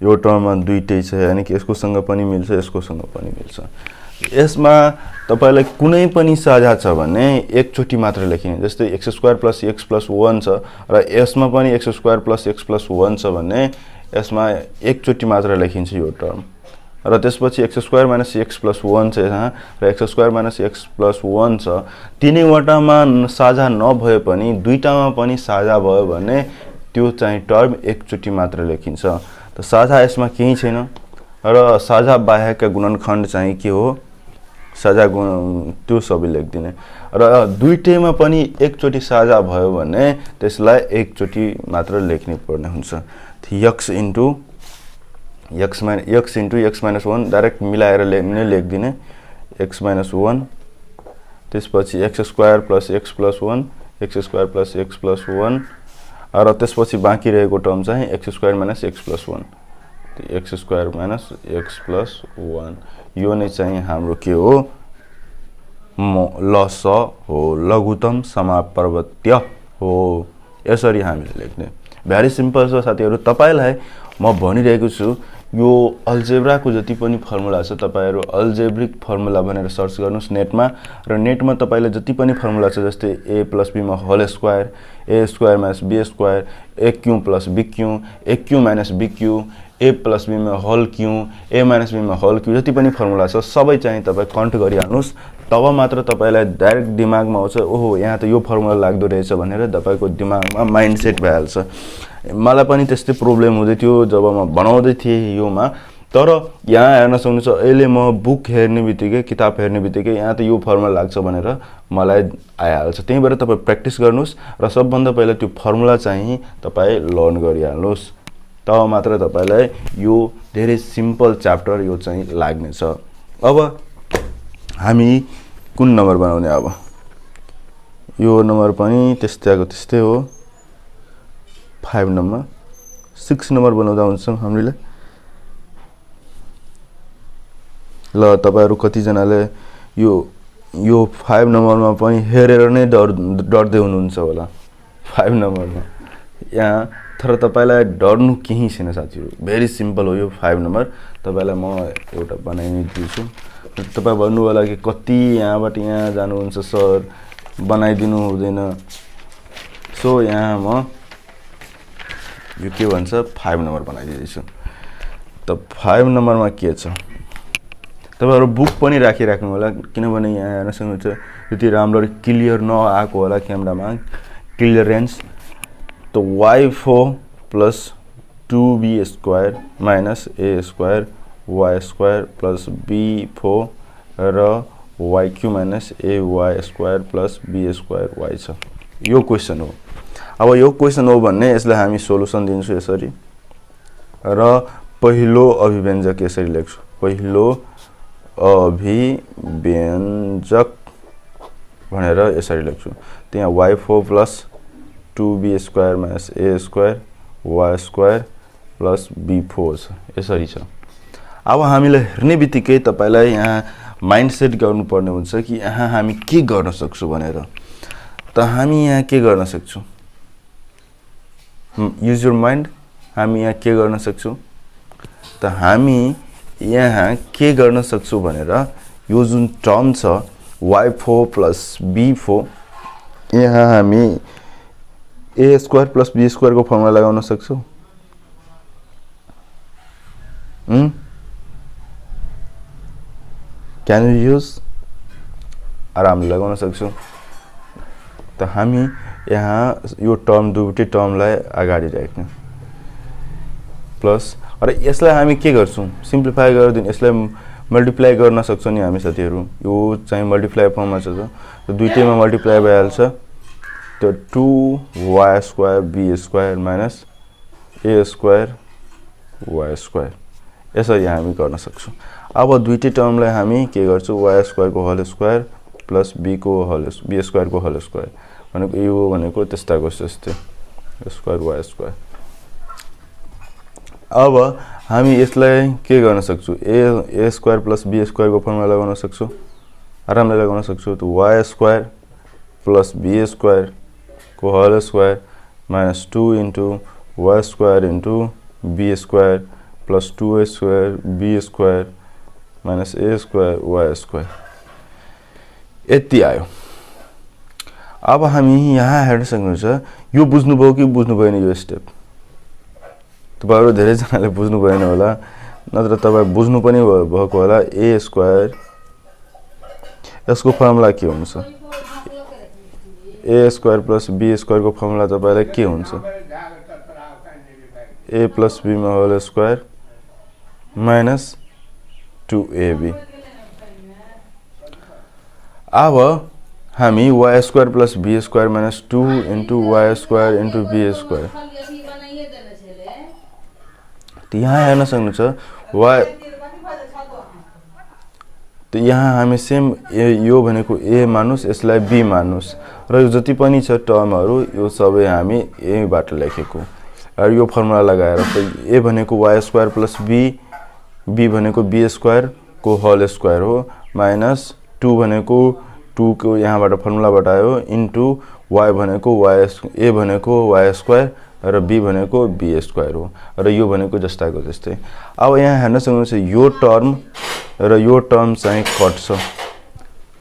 यो टर्ममा दुईटै छ, यानी कि यसकोसँग पनि मिल्छ यसकोसँग पनि मिल्छ। यसमा तपाईलाई कुनै पनि साझा छ भने एकचोटि मात्र लेखिने, जस्तै x square plus x plus 1 छ र यसमा पनि x square plus x plus 1 छ भने यसमा एकचोटि मात्र लेखिन्छ यो टर्म, र त्यसपछि x square minus x plus 1 छ यहाँ, र x square minus x plus 1 छ। तीनैवटामा साझा नभए पनि दुईटामा पनि साझा भयो भने त्यो चाहिँ टर्म एकचोटि मात्र लेखिन्छ। त साझा यसमा केही छैन, र साझा बाहेकका गुणनखण्ड चाहिँ के हो, साझा गुण त्यो सबै लेखिदिने, र दुईटैमा पनि एकचोटि साझा भयो भने त्यसलाई एकचोटि मात्र लेख्नु पर्ने हुन्छ। X into x minus 1 direct मिलाएर लेखिदिने, एक्स माइनस 1, त्यसपछि x square plus x plus 1 x square plus x plus 1, र त्यसपछि बाँकी रहेको टर्म चाहिँ x square minus x plus 1, x square minus x plus 1। यो नै चाहिँ हाम्रो के हो, लस हो, लघुत्तम समापर्वत्य हो, यसरी हामीले लेख्ने। भेरी सिम्पल छ साथीहरू। तपाईलाई म भनिरहेको छु यो अल्जेब्राको जति पनि फर्मुला छ तपाईहरु अल्जेब्रिक फर्मुला भनेर सर्च गर्नुस् नेटमा र नेटमा तपाईले जति पनि फर्मुला छ जस्तै a + b मा whole square a square - b square aq + bq aq - bq a + b मा होल q a - b मा होल q जति पनि फर्मुला छ सबै चाहिँ तपाई काउन्ट गरिहाल्नुस् तब मात्र तपाईलाई डाइरेक्ट दिमागमा आउँछ ओहो यहाँ त यो फर्मुला लाग्दो रहेछ भनेर तपाईको दिमागमा माइन्डसेट भइहाल्छ मलाई पनि त्यस्तै प्रब्लम हुँदै थियो जब म बनाउँदै थिए योमा तर यहाँ हेर्न सक्नुहुन्छ अहिले म बुक हेर्ने बित्तिकै किताब हेर्ने बित्तिकै यहाँ त यो फर्मुला लाग्छ भनेर मलाई आइहाल्छ त्यही भएर तपाई प्र्याक्टिस गर्नुस् र सबभन्दा पहिला त्यो फर्मुला चाहिँ तपाई लर्न गरिहाल्नुस् तब मात्र तपाईलाई यो धेरै सिम्पल च्याप्टर यो चाहिँ लाग्नेछ अब हामी कुन नम्बर बनाउने अब यो नम्बर पनि त्यस्तैको त्यस्तै हो 5 नम्बर 6 नम्बर बनाउँदा हुन्छ हामीले ल तपाईहरु कति जनाले यो 5 नम्बरमा पनि हेरेर नै डर्दै हुनुहुन्छ होला 5 नम्बरमा यहाँ तर तपाईलाई डर्नु केही छैन साथीहरु भेरी सिम्पल हो यो 5 नम्बर तपाईलाई म एउटा बनाइदिन्छु तपाई भन्नु होला कि कति यहाँबाट यहाँ जानुहुन्छ सर बनाइदिनु हुँदैन सो यहाँ म यो के भन्छ 5 नम्बर बनाइदिन्छु त 5 नम्बरमा के छ तपाईहरु बुक पनि राखिराख्नु होला किनभने यहाँ हेर्न सक्नुहुन्छ यति राम्रो क्लियर नआएको होला क्यामेरामा क्लियरेन्स त y4 + 2b² - a² y² + b4 र yq - ay² + b² y छ यो क्वेशन हो अब यो क्वेशन हो भन्ने यसलाई हामी सोलुसन दिन्छु यसरी र पहिलो अभिव्यञ्जक यसरी लेख्छु पहिलो अभिव्यञ्जक भनेर यसरी लेख्छु त्यहाँ y4 + 2b² - a² y² + b4 छ यसरी छ अब हामीले हेर्ने बित्तिकै तपाईलाई यहाँ माइन्डसेट गर्नुपर्ने हुन्छ कि यहाँ हामी के गर्न सक्छौं भनेर त हामी यहाँ के गर्न सक्छौं युज योर माइन्ड हामी यहाँ के गर्न सक्छौं त हामी यहाँ के गर्न सक्छौं भनेर यो जुन टर्म छ y4 + b4 यहाँ हामी a² + b² को फर्मुला लगाउन सक्छौं क्यान यु युज आरामले लगाउन सक्छौं त हामी यहाँ यो टर्म दुईटै टर्मलाई अगाडि राख्नु प्लस र यसलाई हामी के गर्छौं सिम्प्लिफाई गर्दिन यसलाई मल्टिप्लाई गर्न सक्छौं नि हामी साथीहरु यो चाहिँ मल्टिप्लाई फर्ममा छ त दुईटैमा मल्टिप्लाई भइहाल्छ त्यो 2y² b² - a² y² यसरी हामी गर्न सक्छौं अब दुईटै टर्मलाई हामी के गर्छौं y² को होल स्क्वायर + b² को होल स्क्वायर भनेको यो भनेको त्यस्ताको जस्तै स्क्वायर y²। अब हामी यसलाई के गर्न सक्छौं a² + b² को फर्मुला लगाउन सक्छौं आरामले लगाउन सक्छौं त y² + b² को whole square - 2 * y² * b² + 2a² b² - a² y² यति आयो अब हामी यहाँ हेर्न सक्नुहुन्छ यो बुझ्नुभयो कि बुझ्नु भएन यो स्टेप तपाईहरु धेरै जनाले बुझ्नु भएन होला नत्र तपाई बुझ्नु पनि भएको होला a² यसको फर्मुला के हुन्छ a² + b² को फर्मुला तपाईलाई के हुन्छ a + b मा होल स्क्वायर - 2ab अब हामी y² + b² - 2 * y² * b² त यहाँ हेर्न सक्नुहुन्छ y त यहाँ हामी सेम यो भनेको a मानुस यसलाई b मानुस र यो जति पनि छ टर्महरु यो सबै हामी a बाट लेखेको र यो फर्मुला लगाएर त a भनेको y² + b भनेको b² को होल स्क्वायर हो - 2 भनेको 2 को यहाँबाट फर्मुलाबाट आयो इन्टु y भनेको a भनेको y² र b भनेको b स्क्वायर हो र यो भनेको जस्ताको जस्तै। अब यहाँ हेर्न सक्नुहुन्छ यो टर्म र यो टर्म चाहिँ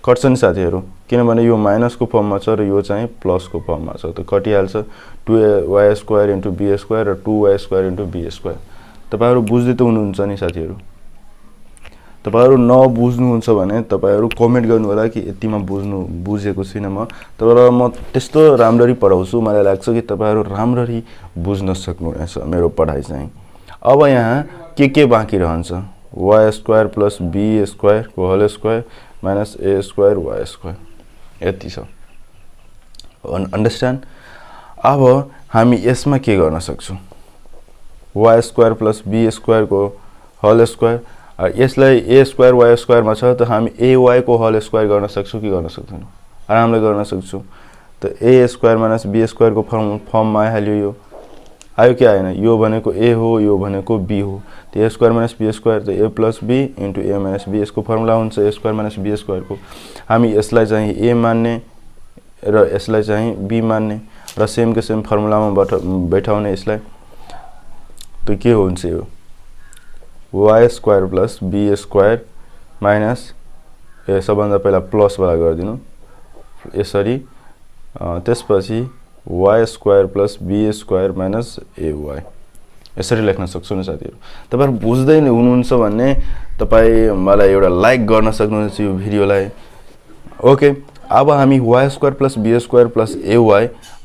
कट्छ नि साथीहरु, किनभने यो माइनसको फर्ममा छ र यो चाहिँ प्लसको फर्ममा छ, त कटिहाल्छ। 2y square into b square र 2y square into b square. तपाईहरु बुझ्दै त हुनुहुन्छ नि साथीहरु? तपाईहरु नबुझ्नुहुन्छ भने तपाईहरु कमेन्ट गर्नु होला कि यतिमा बुझेको छैन म। तर म त्यस्तो राम्ररी पढाउँछु, मलाई लाग्छ कि तपाईहरु राम्ररी बुझ्न सक्नुहुनेछ मेरो पढाइ चाहिँ। अब यहाँ के बाँकी रहन्छ? y square plus b square को whole square minus a square y square, यति छ। अन्डरस्ट्यान्ड? अब हामी यसमा के गर्न सक्छौं? y square plus b square को होल स्क्वायर, यसलाई a स्क्वायर y स्क्वायर मा छ त हामी ay को होल स्क्वायर गर्न सक्छौं कि गर्न सक्दैनौं? आरामले गर्न सक्छौं। त a square minus b square को फर्ममा आइहाल्यो। यो आयो कि आएन? यो भनेको a हो, यो भनेको b हो। त a square minus b square त a plus b into a minus b, यसको फर्मुला हुन्छ a square minus b square को। हामी यसलाई चाहिँ a मान्ने र यसलाई चाहिँ b मान्ने र सेम के सेम फर्मुलामा बैठाउने यसलाई। त के हुन्छ यो? y square plus b square minus सबभन्दा पहिला प्लस वाला गरिदिनु यसरी, त्यसपछि y square plus b square minus ay, यसरी लेख्न सक्छौं नि साथीहरु। तपाईहरु बुझ्दै हुनुहुन्छ भने तपाई मलाई एउटा लाइक गर्न सक्नुहुन्छ यो भिडियोलाई। ओके, अब हामी y square plus b square plus ay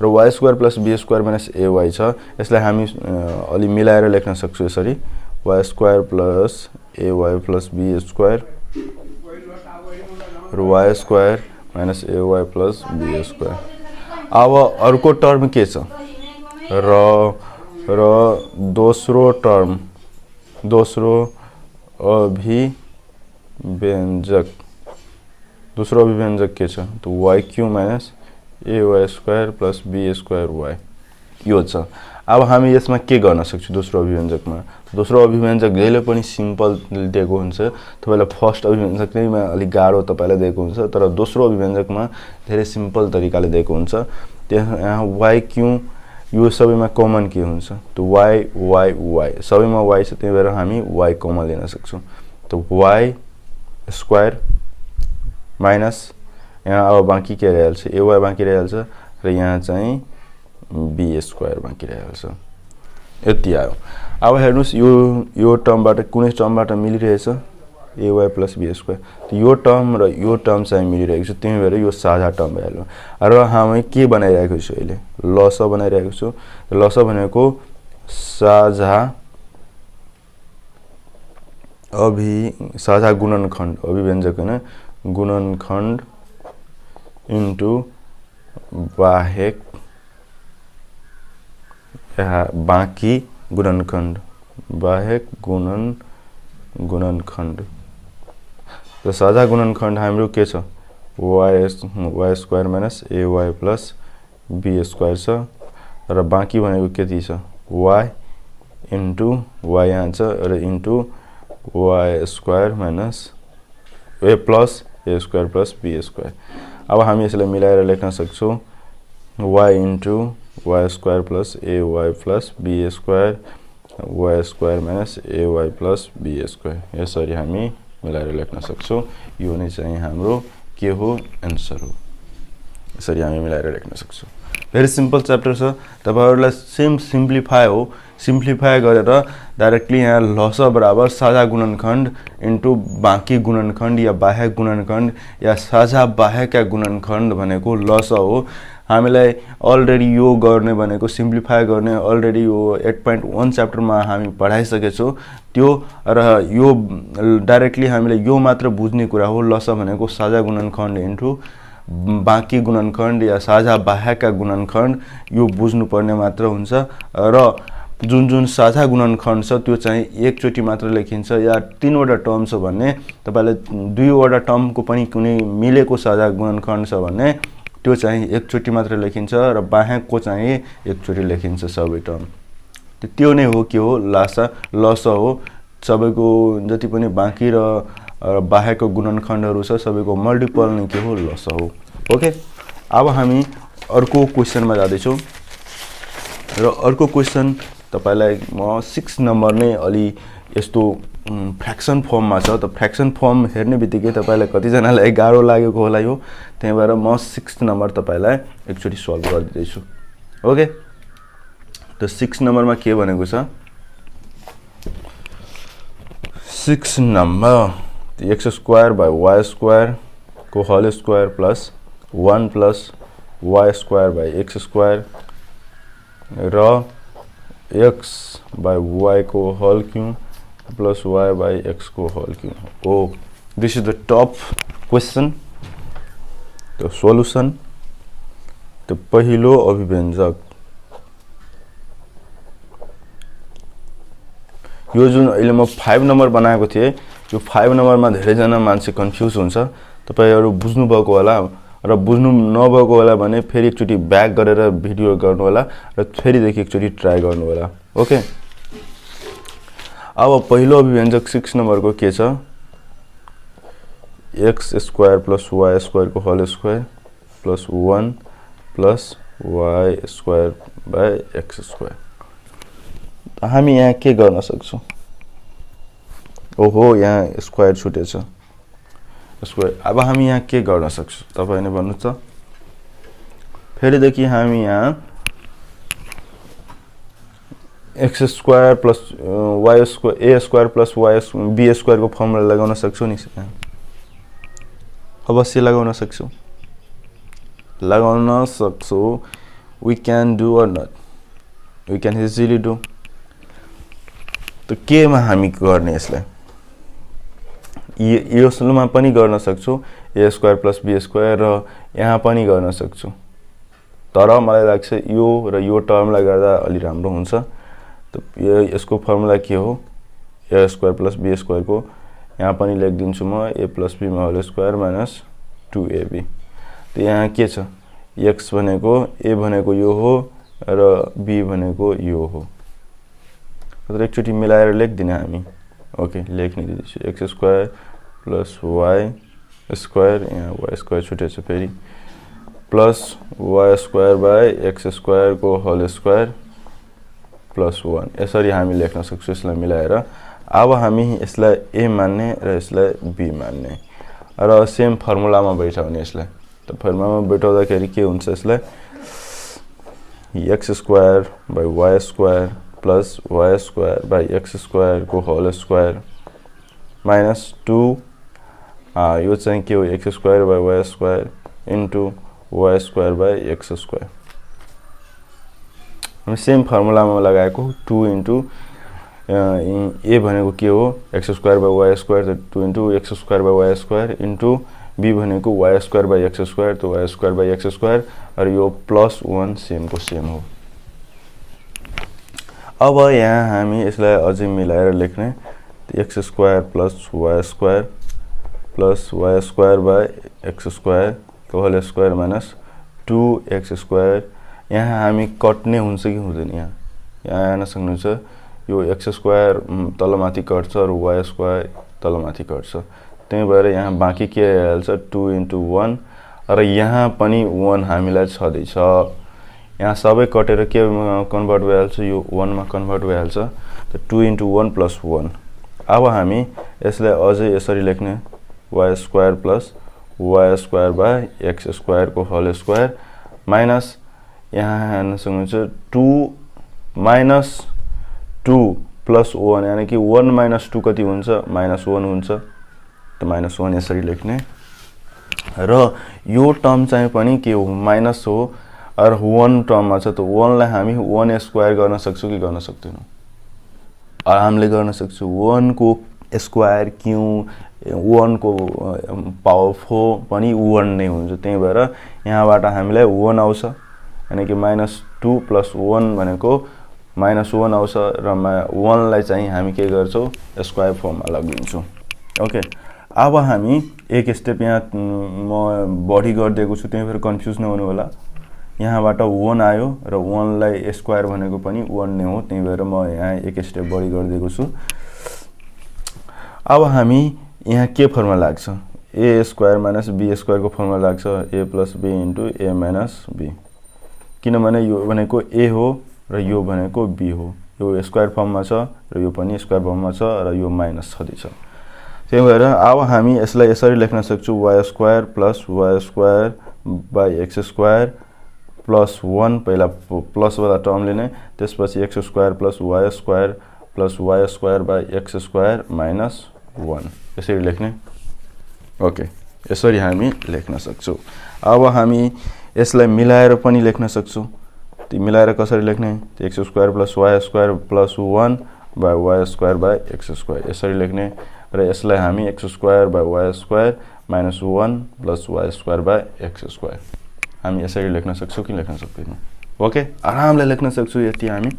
र y square plus b square minus ay छ, यसलाई हामी अलि मिलाएर लेख्न सक्छौं यसरी, y square plus ay plus b square र y square minus ay plus b square. अब अर्को टर्म के छ? र दोस्रो टर्म, दोस्रो अभिव्यञ्जक के छ? त y Q minus ay square plus b square y, यो छ। अब हामी यसमा के गर्न सक्छौं? दोस्रो अभिव्यञ्जकमा, दोस्रो अभिव्यञ्जक जहिले पनि सिम्पल दिएको हुन्छ। तपाईलाई फर्स्ट अभिव्यञ्जक नै अलि गाह्रो तपाईलाई दिएको हुन्छ, तर दोस्रो अभिव्यञ्जकमा धेरै सिम्पल तरिकाले दिएको हुन्छ। यहाँ y क्यू, यो सबैमा कमन के हुन्छ? त y सबैमा y छ, त्यही भएर हामी y कमन लिन सक्छौं। त y स्क्वायर माइनस यहाँ अब बाँकी के रहिहाल्छ? ay बाँकी रहिहाल्छ र यहाँ चाहिँ b स्क्वायर बाँकी रहिहाल्छ। यति आयो। अब हेर्नुस् यो टर्मबाट कुनै टर्मबाट मिलिरहेछ ay प्लस b स्क्वायर, त यो टर्म र यो टर्म चाहिँ मिलिरहेको छ, त्यही भएर यो साझा टर्म भइहाल्यो। र हामी के बनाइरहेको छु अहिले? लस बनाइरहेको छु। लस भनेको साझा गुणनखण्ड, अभिव्यञ्जक हैन, गुणनखण्ड इन्टु बाहेक बाँकी गुणनखण्ड, बाहेक गुणनखण्ड। त साझा गुणनखण्ड हाम्रो के छ? y square minus ay plus b square छ र बाँकी भनेको कति छ? y इन्टु y यहाँ छ र into y square minus a plus a square plus b square. अब हामी यसलाई मिलाएर लेख्न सक्छौं y into y square plus ay plus b square y square minus ay plus b square, यसरी हामी मिलाएर लेख्न सक्छौं। यो नै चाहिँ हाम्रो के हो? आन्सर हो। यसरी हामी मिलाएर लेख्न सक्छौं। भेरी सिम्पल च्याप्टर छ। तपाईहरुलाई सेम सिम्प्लिफाई गरेर डाइरेक्टली यहाँ लस बराबर साझा गुणनखण्ड इन्टु बाँकी गुणनखण्ड या बाहेक गुणनखण्ड या साझा बाहेकका गुणनखण्ड भनेको लस हो। हामीलाई अलरेडी यो गर्ने भनेको सिम्प्लिफाई गर्ने अलरेडी यो 8.1 च्याप्टरमा हामी पढाइसकेछौं त्यो, र यो डाइरेक्टली हामीले यो मात्र बुझ्ने कुरा हो। लस भनेको साझा गुणनखण्ड इन्टु बाँकी गुणनखण्ड या साझा बाहेकका गुणनखण्ड, यो बुझ्नुपर्ने मात्र हुन्छ। र जुन साझा गुणनखण्ड छ त्यो चाहिँ एकचोटी मात्र लेखिन्छ, या तीनवटा टर्म छ भने तपाईले दुईवटा टर्मको पनि कुनै मिलेको साझा गुणनखण्ड छ भने त्यो चाहिँ एकचोटी मात्र लेखिन्छ र बाहेकको चाहिँ एकचोटी लेखिन्छ सबै टर्म। त्यो नै हो के हो? लस हो। सबैको जति पनि बाँकी र बाहेकको गुणनखण्डहरु छ सबैको मल्टिपल नै के हो? लस हो। ओके, अब हामी अर्को क्वेशनमा जाँदै छौं। र अर्को क्वेसन तपाईलाई म 6 नम्बर नै अलि यस्तो फ्र्याक्सन फर्ममा छ। त फ्र्याक्सन फर्म हेर्ने बित्तिकै तपाईलाई कतिजनालाई गाह्रो लागेको होला यो, त्यही भएर म 6 नम्बर तपाईलाई एकचोटी सल्भ गरिदिँदै छु। ओके, त 6 नम्बरमा के भनेको छ, 6 number x square by y square को whole square plus 1 plus y square by x square र x बाई y को whole cube plus y by x को whole cube. Oh this is the top question. तो सोल्युसन, तो पहिलो अभिव्यञ्जक यो जुन अहिले म 5 नम्बर बनाएको थिएँ, यो 5 नम्बरमा धेरैजना मान्छे कन्फ्युज हुन्छ। तपाईहरु बुझ्नु भएको होला र बुझ्नु नभएको होला भने फेरि एकचोटी ब्याक गरेर भिडियो गर्नु होला र फेरिदेखि एकचोटी ट्राई गर्नु होला। ओके, अब पहिलो अभिव्यञ्जक 6 नम्बरको के छ, x square plus y square को whole square plus 1 plus y square by x square. हामी यहाँ के गर्न सक्छौं, ओहो यहाँ स्क्वायर छुटेछ स्क्वायर। अब हामी यहाँ के गर्न सक्छौं तपाईले भन्नु त। फेरिदेखि हामी यहाँ x square plus y square a square plus b square को फर्मुला लगाउन सक्छौं नि, अवश्य लगाउन सक्छौं, लगाउन सक्छौं। we can do or not, we can easily do। तो केमा हामी गर्ने यसलाई, यो सुलुमा पनि गर्न सक्छौं, a square plus b square र यहाँ पनि गर्न सक्छौं। तर मलाई लाग्छ यो र यो टर्मलाई गर्दा अलि राम्रो हुन्छ। त यसको फर्मुला के हो, a square plus b square को यहाँ पनि लेखिदिन्छु म, a प्लस b मा होल स्क्वायर माइनस 2ab। त यहाँ के छ, x भनेको a भनेको यो हो र b भनेको यो हो। तर एकचोटी मिलाएर लेख्दिने हामी। ओके, लेख्न दिन्छु, x square plus y square, यहाँ y स्क्वायर छुटेछ फेरि, plus y square by x square को होल स्क्वायर प्लस 1। यसरी हामी लेख्न सक्छौं यसलाई मिलाएर। अब हामी यसलाई a मान्ने र यसलाई b मान्ने र सेम फर्मुलामा बैठाउने यसलाई। त फर्मुलामा बैठाउँदाखेरि के हुन्छ, यसलाई x square by y square plus y square by x square को होल स्क्वायर माइनस 2, यो चाहिँ के हो, x square by y square into y square by x square. हामी सेम फर्मुलामा लगाएको 2 इन्टु a भनेको के हो, x square by y square, त 2 into x square by y square into b भनेको y square by x square, त y square by x square र यो प्लस 1 सेम को सेम हो। अब यहाँ हामी यसलाई अझै मिलाएर लेख्ने, x square plus y square plus y square by x square को whole square minus 2x square. यहाँ हामी कट्ने हुन्छ कि हुँदैन, यहाँ हेर्न सक्नुहुन्छ, यो x स्क्वायर तलमाथि कट्छ र y स्क्वायर तलमाथि कट्छ। त्यही भएर यहाँ बाँकी के आइहाल्छ, 2 इन्टु 1 र यहाँ पनि 1 हामीलाई छँदैछ। यहाँ सबै कटेर के कन्भर्ट भइहाल्छ, यो 1 मा कन्भर्ट भइहाल्छ। त 2 इन्टु 1 प्लस 1। अब हामी यसलाई अझै यसरी लेख्ने, y square plus y square by x square को होल स्क्वायर माइनस यहाँ हेर्न सक्नुहुन्छ 2 माइनस 2 प्लस 1, यानी कि 1 माइनस 2 कति हुन्छ, माइनस 1 हुन्छ। त माइनस 1 यसरी लेख्ने र यो टर्म चाहिँ पनि के हो, माइनस हो और 1 टर्ममा छ। त 1 लाई हामी 1 स्क्वायर गर्न सक्छौं कि गर्न सक्दैनौं, हामीले गर्न सक्छौं। 1 को स्क्वायर क्यों, 1 को पावर 4 पनि 1 नै हुन्छ। त्यही भएर यहाँबाट हामीलाई 1 आउँछ, यानी कि माइनस 2 प्लस 1 भनेको माइनस 1 आउँछ र 1 लाई चाहिँ हामी के गर्छौं, स्क्वायर फर्ममा लगिदिन्छौं। ओके, अब हामी एक स्टेप यहाँ म बढी गर्दिएको छु, त्यही भएर कन्फ्युज नहुनु होला। यहाँबाट 1 आयो र 1 लाई स्क्वायर भनेको पनि 1 नै हो, त्यही भएर म यहाँ एक स्टेप बढी गर्दिएको छु। अब हामी यहाँ के फर्मुला लाग्छ, a square minus b square को फर्मुला लाग्छ, a plus b into a minus b। किनभने यो भनेको a हो र यो भनेको b हो। यो स्क्वायर फर्ममा छ र यो पनि स्क्वायर फर्ममा छ र यो माइनस छँदैछ। त्यही भएर अब हामी यसलाई यसरी लेख्न सक्छौँ y square plus y square by x square plus 1 पहिला प्लस वाला टर्म लिने, त्यसपछि x square plus y square by x square minus 1 यसरी लेख्ने। ओके, यसरी हामी लेख्न सक्छौँ। अब हामी यसलाई मिलाएर पनि लेख्न सक्छौँ। त्यो मिलाएर कसरी लेख्ने? x square plus y square plus 1 by y square by x square यसरी लेख्ने र यसलाई हामी x square by y square minus 1 plus y square by x square हामी यसरी लेख्न सक्छौँ कि लेख्न सक्दैनौँ? ओके, आरामले लेख्न सक्छौँ यति हामी।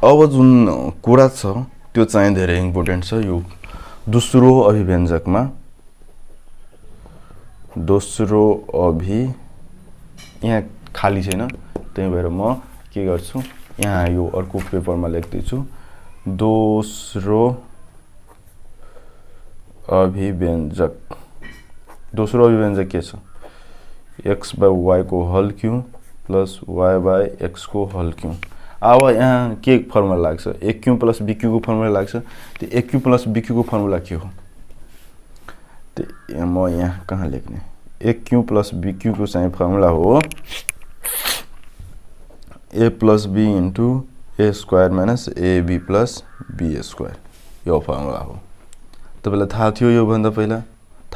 अब जुन कुरा छ त्यो चाहिँ धेरै इम्पोर्टेन्ट छ। यो दोस्रो अभिव्यञ्जकमा यहाँ खाली छैन, त्यही भएर म के गर्छु, यहाँ यो अर्को पेपरमा लेख्दैछु। दोस्रो अभिव्यञ्जक के छ? x बाई y को whole cube plus y by x को हल क्यू। अब यहाँ के फर्मुला लाग्छ? a Q plus b Q को फर्मुला लाग्छ। त्यो a Q plus b Q को फर्मुला के हो? त्यो म यहाँ कहाँ लेख्ने? a Q plus b Q को चाहिँ फर्मुला हो a plus b into a square minus ab plus b square, यो फर्मुला हो। तपाईलाई थाहा थियो योभन्दा पहिला?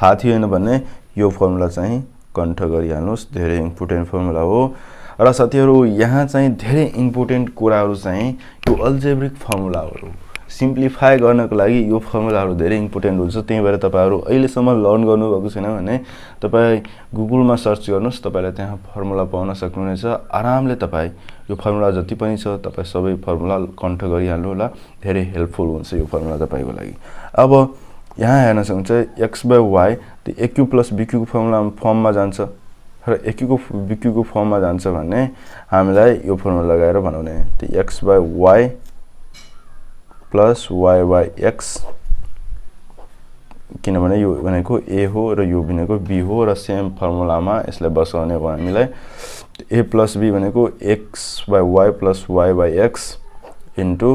थाहा थिएन भने यो फर्मुला चाहिँ कण्ठ गरिहाल्नुहोस्, धेरै इम्पोर्टेन्ट फर्मुला हो। र साथीहरू यहाँ चाहिँ धेरै इम्पोर्टेन्ट कुराहरू चाहिँ यो अल्जेब्रिक फर्मुलाहरू सिम्प्लिफाई गर्नको लागि यो फर्मुलाहरू धेरै इम्पोर्टेन्ट हुन्छ। त्यही भएर तपाईहरु अहिलेसम्म लर्न गर्नुभएको छैन भने तपाई गुगलमा सर्च गर्नुस्, तपाईले त्यहाँ फर्मुला पाउन सक्नुहुनेछ। आरामले तपाई यो फर्मुला जति पनि छ तपाई सबै फर्मुला कण्ठ गरिहाल्नु होला, धेरै हेल्पफुल हुन्छ यो फर्मुला तपाईको लागि। अब यहाँ हेर्न सक्नुहुन्छ x बाइ y त्यो a cube plus b cube फर्ममा जान्छ र a क्यूब b क्यूब फर्ममा जान्छ भने हामीलाई यो फर्मुला लगाएर बनाउने त्यो x by y plus y by x, किनभने यो भनेको a हो र यो भनेको b हो र सेम फर्मुलामा यसलाई बसाउने हो हामीलाई। a प्लस b भनेको x by y plus y by x into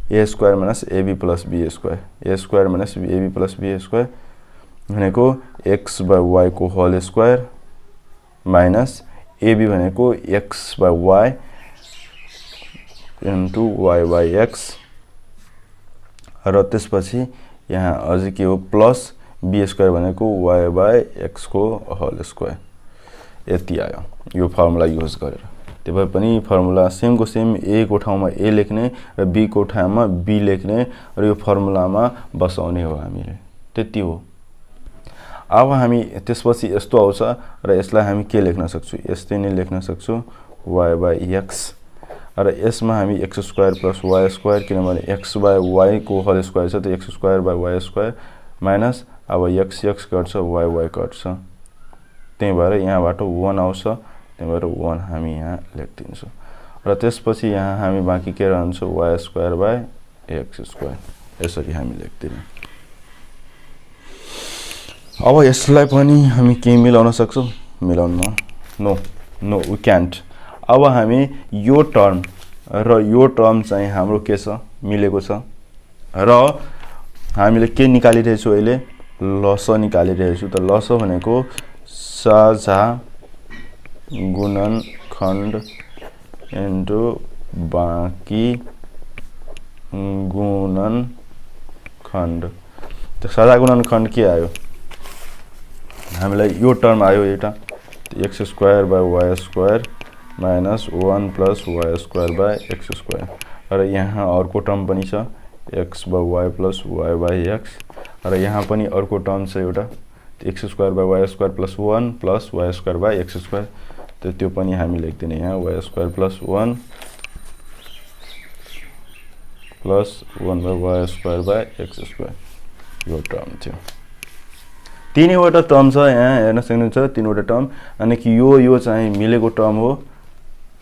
a square minus ab plus b square, a square minus ab plus b square भनेको x बाइ y को होल स्क्वायर माइनस ab भनेको x by y into y by x र त्यसपछि यहाँ अझै के हो प्लस b स्क्वायर भनेको y बाइ x को होल स्क्वायर। यति आयो यो फर्मुला युज गरेर। त्यही पनि फर्मुला सेम को सेम a को ठाउँमा a लेख्ने र b को ठाउँमा b लेख्ने र यो फर्मुलामा बसाउने हो हामीले, त्यति हो। अब हामी त्यसपछि यस्तो आउँछ र यसलाई हामी के लेख्न सक्छौं? यस्तै नै लेख्न सक्छौं y बाइ x र यसमा हामी x square plus y square, किनभने x बाइ y को होल स्क्वायर छ त x square by y square minus अब x कट्छ y y कट्छ, त्यही भएर यहाँबाट 1 आउँछ, त्यही भएर 1 हामी यहाँ लेख्दिन्छौं र त्यसपछि यहाँ हामी बाँकी के रहन्छ y square by x square, यसरी हामी लेख्दिन्छौं। अब यसलाई पनि हामी के मिलाउन सक्छौं? मिलाउन नो वी क्यान्ट। अब हामी यो टर्म र यो टर्म चाहिँ हाम्रो के छ? मिलेको छ र हामीले के निकालिरहेछौं अहिले? लस निकालिरहेछौं। त लस भनेको साझा गुणनखण्ड इन्टु बाँकी गुणनखण्ड। त साझा गुणनखण्ड के आयो? हामीलाई यो टर्म आयो एउटा x square by y square minus 1 plus y square by x square र यहाँ अर्को टर्म पनि छ x by y plus y by x र यहाँ पनि अर्को टर्म छ एउटा x square by y square plus 1 plus y square by x square. त त्यो पनि हामी लेख्दिने यहाँ y square plus 1 plus 1 by y square by x square, यो टर्म थियो। तीनवटा टर्म छ यहाँ हेर्न सक्नुहुन्छ, तीनवटा टर्म, अनि कि यो चाहिँ मिलेको टर्म हो।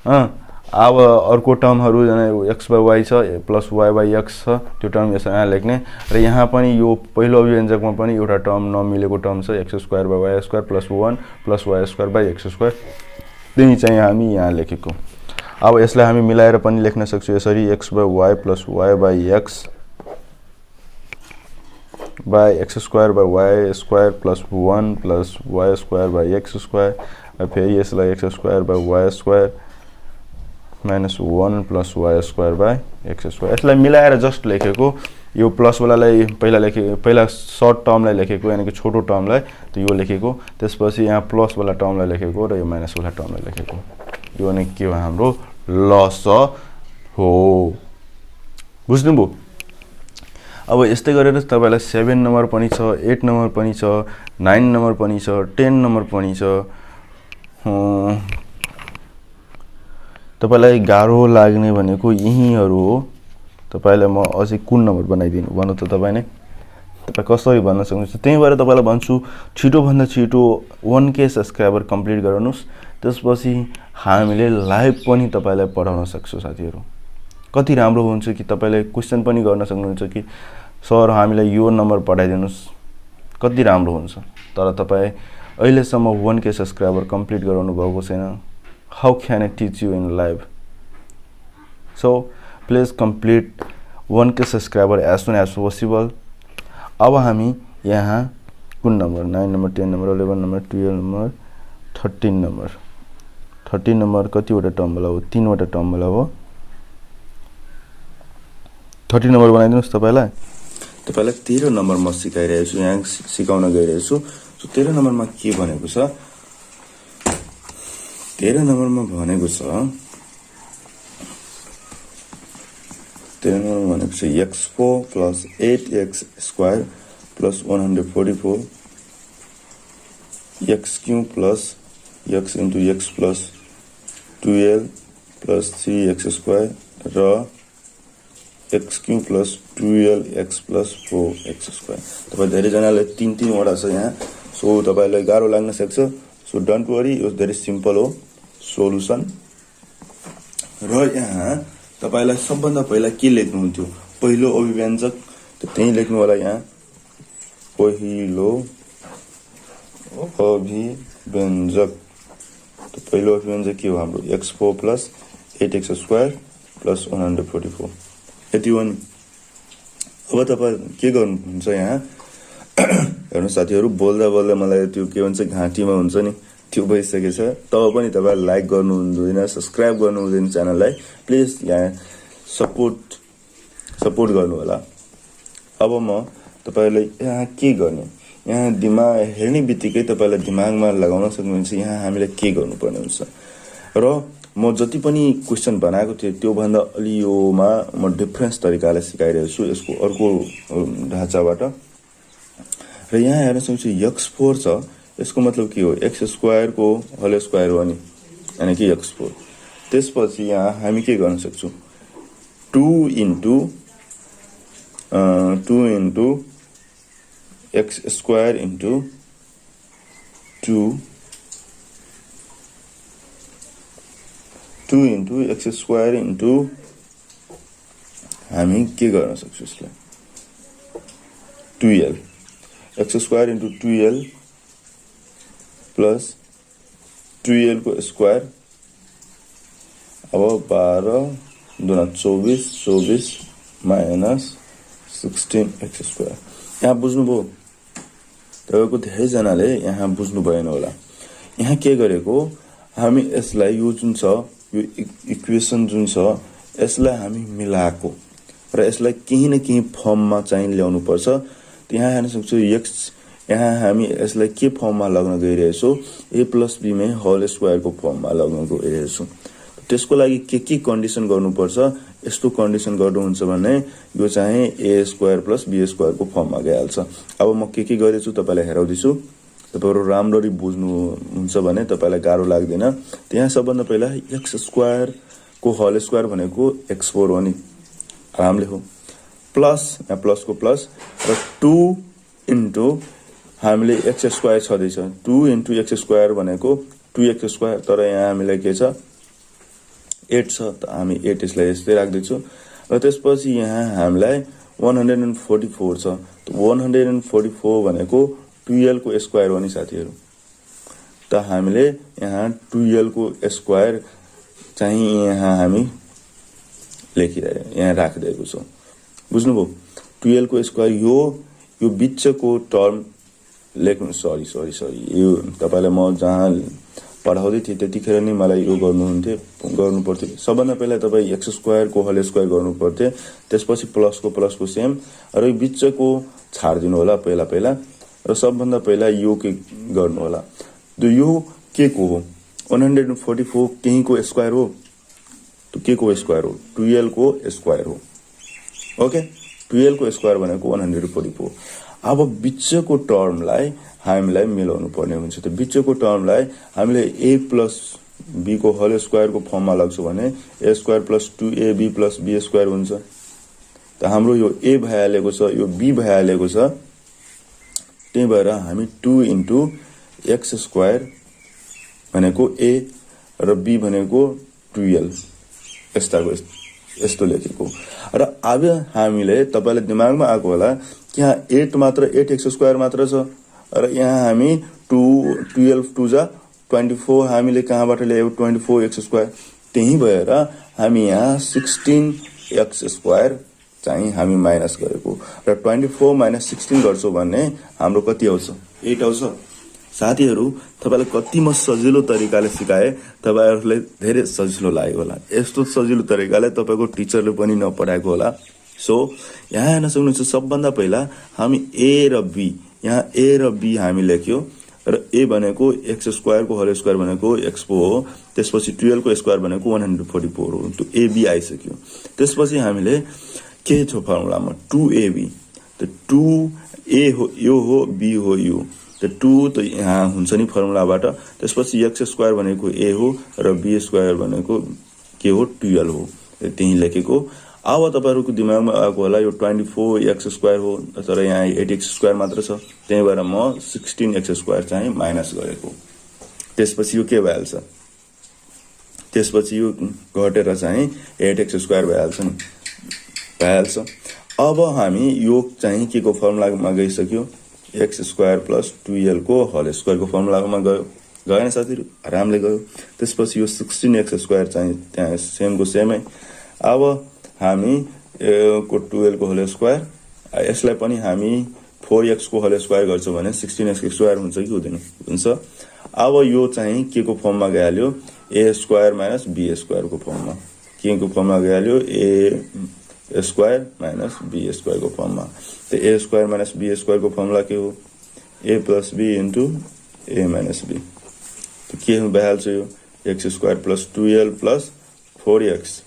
अब अर्को टर्महरु x बाइ y छ प्लस y बाइ x छ, त्यो टर्म यहाँ लेख्ने र यहाँ पनि यो पहिलो अभिव्यञ्जकमा पनि एउटा टर्म नमिलेको टर्म छ x square by y square plus 1 plus y square by x square, त्यही चाहिँ हामी यहाँ लेखेको। अब यसलाई हामी मिलाएर पनि लेख्न सक्छौँ यसरी x/y + y/x by x² y² + 1 + y² x²। फेरि यसलाई x² y² -1 + y² x²। यसलाई मिलाएर जस्ट लेखेको। यो प्लस वालालाई पहिला सर्ट टर्मलाई लेखेको, यानी कि छोटो टर्मलाई, त यो लेखेको। त्यसपछि यहाँ प्लस वाला टर्मलाई लेखेको र यो माइनस वाला टर्मलाई लेखेको। यो नै के हो हाम्रो लस हो। बुझ्नुभयो? अब यस्तै गरेर तपाईलाई 7 नम्बर पनि छ, 8 नम्बर पनि छ, 9 नम्बर पनि छ, 10 नम्बर पनि छ। तपाईलाई गाह्रो लाग्ने भनेको यहीहरू हो। तपाईलाई म अझै कुन नम्बर बनाइदिनु भन्नु त तपाईँ नै। तपाईँ कसरी भन्न सक्नुहुन्छ? त्यही भएर तपाईलाई भन्छु छिटो भन्दा छिटो 1K सब्स्क्राइबर कम्प्लिट गराउनुस्। त्यसपछि हामीले लाइभ पनि तपाईलाई पढाउन सक्छौँ साथीहरू। कति राम्रो हुन्छ कि तपाईले क्वेशन पनि गर्न सक्नुहुन्छ कि सर हामीलाई यो नम्बर पठाइदिनुस्, कति राम्रो हुन्छ। तर तपाईँ अहिलेसम्म 1K सब्स्क्राइबर कम्प्लिट गराउनु भएको छैन। How can I teach you in live? So please complete 1K subscriber as soon as possible. अब हामी यहाँ कुन number 9 number 10 number 11 number 12 number 13 number 13 number कतिवटा टर्मवाला हो? 3 वटा टर्मवाला हो। 13 नम्बर बनाइदिनुस्। तपाईलाई 13 नम्बर म सिकाइरहेको छु, यहाँ सिकाउन गइरहेको छु। सो 13 नम्बरमा के भनेको छ? 13 नम्बरमा भनेको छ x4 + 8x² + 144 x³ + x × x + 12 + 3x² र x³ + 12x + 4x²। तपाईँ धेरैजनाले 3 वटा छ यहाँ। सो तपाईलाई गाह्रो लाग्न सक्छ। So don't worry, it's very simple हो सोलुसन। र यहाँ तपाईलाई सबभन्दा पहिला के लेख्नु हुन्थ्यो? पहिलो अभिव्यञ्जक, त त्यही लेख्नु होला यहाँ। पहिलो अभिव्यञ्जक, त पहिलो अभिव्यञ्जक के हो हाम्रो? x4 + 8x² + 144। यति हो नि। अब तपाईँ के गर्नुहुन्छ यहाँ? हेर्नु साथीहरू, बोल्दा बोल्दा मलाई त्यो के भन्छ घाँटीमा हुन्छ नि, त्यो भइसकेछ। तब पनि तपाईँ लाइक गर्नु हुँदैन, सब्स्क्राइब गर्नु हुँदैन च्यानललाई। प्लिज यहाँ सपोर्ट गर्नु होला। अब म तपाईलाई यहाँ के गर्ने? यहाँ दिमाग हेर्ने बित्तिकै तपाईलाई दिमागमा लगाउन सक्नुहुन्छ यहाँ हामीले के गर्नुपर्ने हुन्छ। र म जति पनि क्वेशन बनाएको थिएँ त्यो भन्दा अलि योमा म डिफरेन्स तरिकाले सिकाइरहेको छु, यसको अर्को ढाँचाबाट। र यहाँ हेर्न सक्नुहुन्छ x4 छ, यसको मतलब के हो? x² को होल स्क्वायर हो नि, यानी कि x4। त्यसपछि यहाँ हामी के गर्न सक्छौँ? 2 × x² × 2 × x² × हामी के गर्न सक्छौँ यसलाई? 12 x² × 12 प्लस 12 को स्क्वायर। अब 12 दूना 24 24 माइनस 16x²। यहाँ बुझ्नुभयो? तपाईको धेरैजनाले यहाँ बुझ्नु भएन होला। यहाँ के गरेको हामी यसलाई यो जुन छ यो इक्वेसन जुन छ यसलाई हामी मिलाएको र यसलाई केही न केही फर्ममा चाहिँ ल्याउनु पर्छ। यहाँ हेर्न सक्छौ x, यहाँ हामी यसलाई के फर्ममा लग्न गइरहेछौं? a + b मै होल स्क्वायर को फर्ममा लग्न गइरहेछौं। त्यसको लागि के कन्डिसन गर्नुपर्छ? यस्तो कन्डिसन गर्नुहुन्छ भने यो चाहिँ a² + b² को फर्ममा गइहाल्छ। अब म के गरेछु तपाईलाई हेराउँदिछु, तपाईहरु राम्ररी बुझ्नु हुन्छ भने तपाईलाई गाह्रो लाग्दैन। त्यहाँ सबभन्दा पहिला x² को होल स्क्वायर भनेको x4 हो नि, आरामले हो, प्लस यहाँ प्लस को प्लस र 2 * हामीले x² छदैछ, 2 * x² भनेको 2x², तर यहाँ हामीलाई के छ 8 छ, त हामी 8 यसलाई यस्तै राख्दै छु। र त्यसपछि यहाँ हामीलाई 144 छ, त 144 भनेको 12 को स्क्वायर हो नि साथीहरु, त हामीले यहाँ 2l को स्क्वायर चाहिँ यहाँ हामी यहाँ राखिदिएको छौं। बुझ्नुभयो? 2l को स्क्वायर यो बिचको टर्म लेख्नु सरी यो तपाईलाई म जहाँ पढाउँदै थिए त्यतिखेर नै मलाई यो गर्नु पर्थ्यो। सबभन्दा पहिला तपाई x स्क्वायर को होल स्क्वायर गर्नु पर्थ्यो, त्यसपछि प्लस को सेम र यो बिचको छाड्दिनु होला पहिला र सबभन्दा पहिला यो के गर्नु होला। यो के को हो? 144 केही को स्क्वायर हो, त के को स्क्वायर हो? 2l को स्क्वायर हो। ओके, 2l को स्क्वायर भनेको 144। अब बिचको टर्मलाई हामीलाई मिलाउनु पर्ने हुन्छ। त बिचको टर्मलाई हामीले a प्लस b को होल स्क्वायर को फर्ममा लाग्छ भने a square plus 2ab plus b square हुन्छ। त हाम्रो यो a भइहालेको छ, यो b भइहालेको छ, त्यही भएर हामी 2 इन्टु x स्क्वायर भनेको a र b भनेको 2l यस्तो लेखेको। र अब हामीले तपाईलाई दिमागमा आएको होला कि यहाँ 8x स्क्वायर मात्र छ र यहाँ हामी 12 2 जा 24 हामीले कहाँबाट ल्यायौ? 24x square. त्यही भएर हामी यहाँ 16x स्क्वायर चाहिँ हामी माइनस गरेको र 24 माइनस 16 गर्छौं भने हाम्रो कति आउँछ? 8 आउँछ। साथीहरु, तपाईलाई कति म सजिलो तरिकाले सिकाए, तपाईहरुले धेरै सजिलो लाग्यो होला। यस्तो सजिलो तरिकाले तपाईको टिचरले पनि नपढाएको होला। सो यहाँ हेर्न सक्नुहुन्छ, सबभन्दा पहिला हामी a र b, यहाँ a र b हामी लेख्यो र a भनेको x स्क्वायर को होल स्क्वायर भनेको x हो, त्यसपछि 12 को स्क्वायर भनेको 144 हो। त्यो ab आइसक्यो। त्यसपछि हामीले के छ फर्मुलामा? 2ab। त 2a हो यो हो, b हो यो, त 2 त यहाँ हुन्छ नि फर्मुलाबाट। त्यसपछि x स्क्वायर भनेको a हो र b स्क्वायर भनेको के हो? 12 हो। त्यही लेखेको। अब तपाईहरुको दिमागमा आएको होला यो 24x स्क्वायर हो, तर यहाँ 8x स्क्वायर मात्र छ, त्यही भएर म 16x स्क्वायर चाहिँ माइनस गरेको। त्यसपछि यो के भइहाल्छ? त्यसपछि यो घटेर चाहिँ 8x स्क्वायर भइहाल्छ नि, भइहाल्छ। अब हामी यो चाहिँ के को फर्मुलामा गइसक्यो? x स्क्वायर प्लस 2l को होल स्क्वायर को फर्मुलामा गएन साथीहरु? आरामले गयो। त्यसपछि यो 16x स्क्वायर चाहिँ त्यहाँ सेम को सेमै। अब हामी को 2l को होल स्क्वायर, यसलाई पनि हामी 4x को होल स्क्वायर गर्छौं भने 16x स्क्वायर हुन्छ कि हुँदैन? हुन्छ। अब यो चाहिँ के को फर्ममा गइहाल्यो? a square minus b square को फर्ममा। के को फर्ममा गइहाल्यो? a square minus b square को फर्ममा। त a square minus b square को फर्मुला के हो? a plus b into a minus b। त के भइहाल्छ यो? x square plus 2l plus 4x,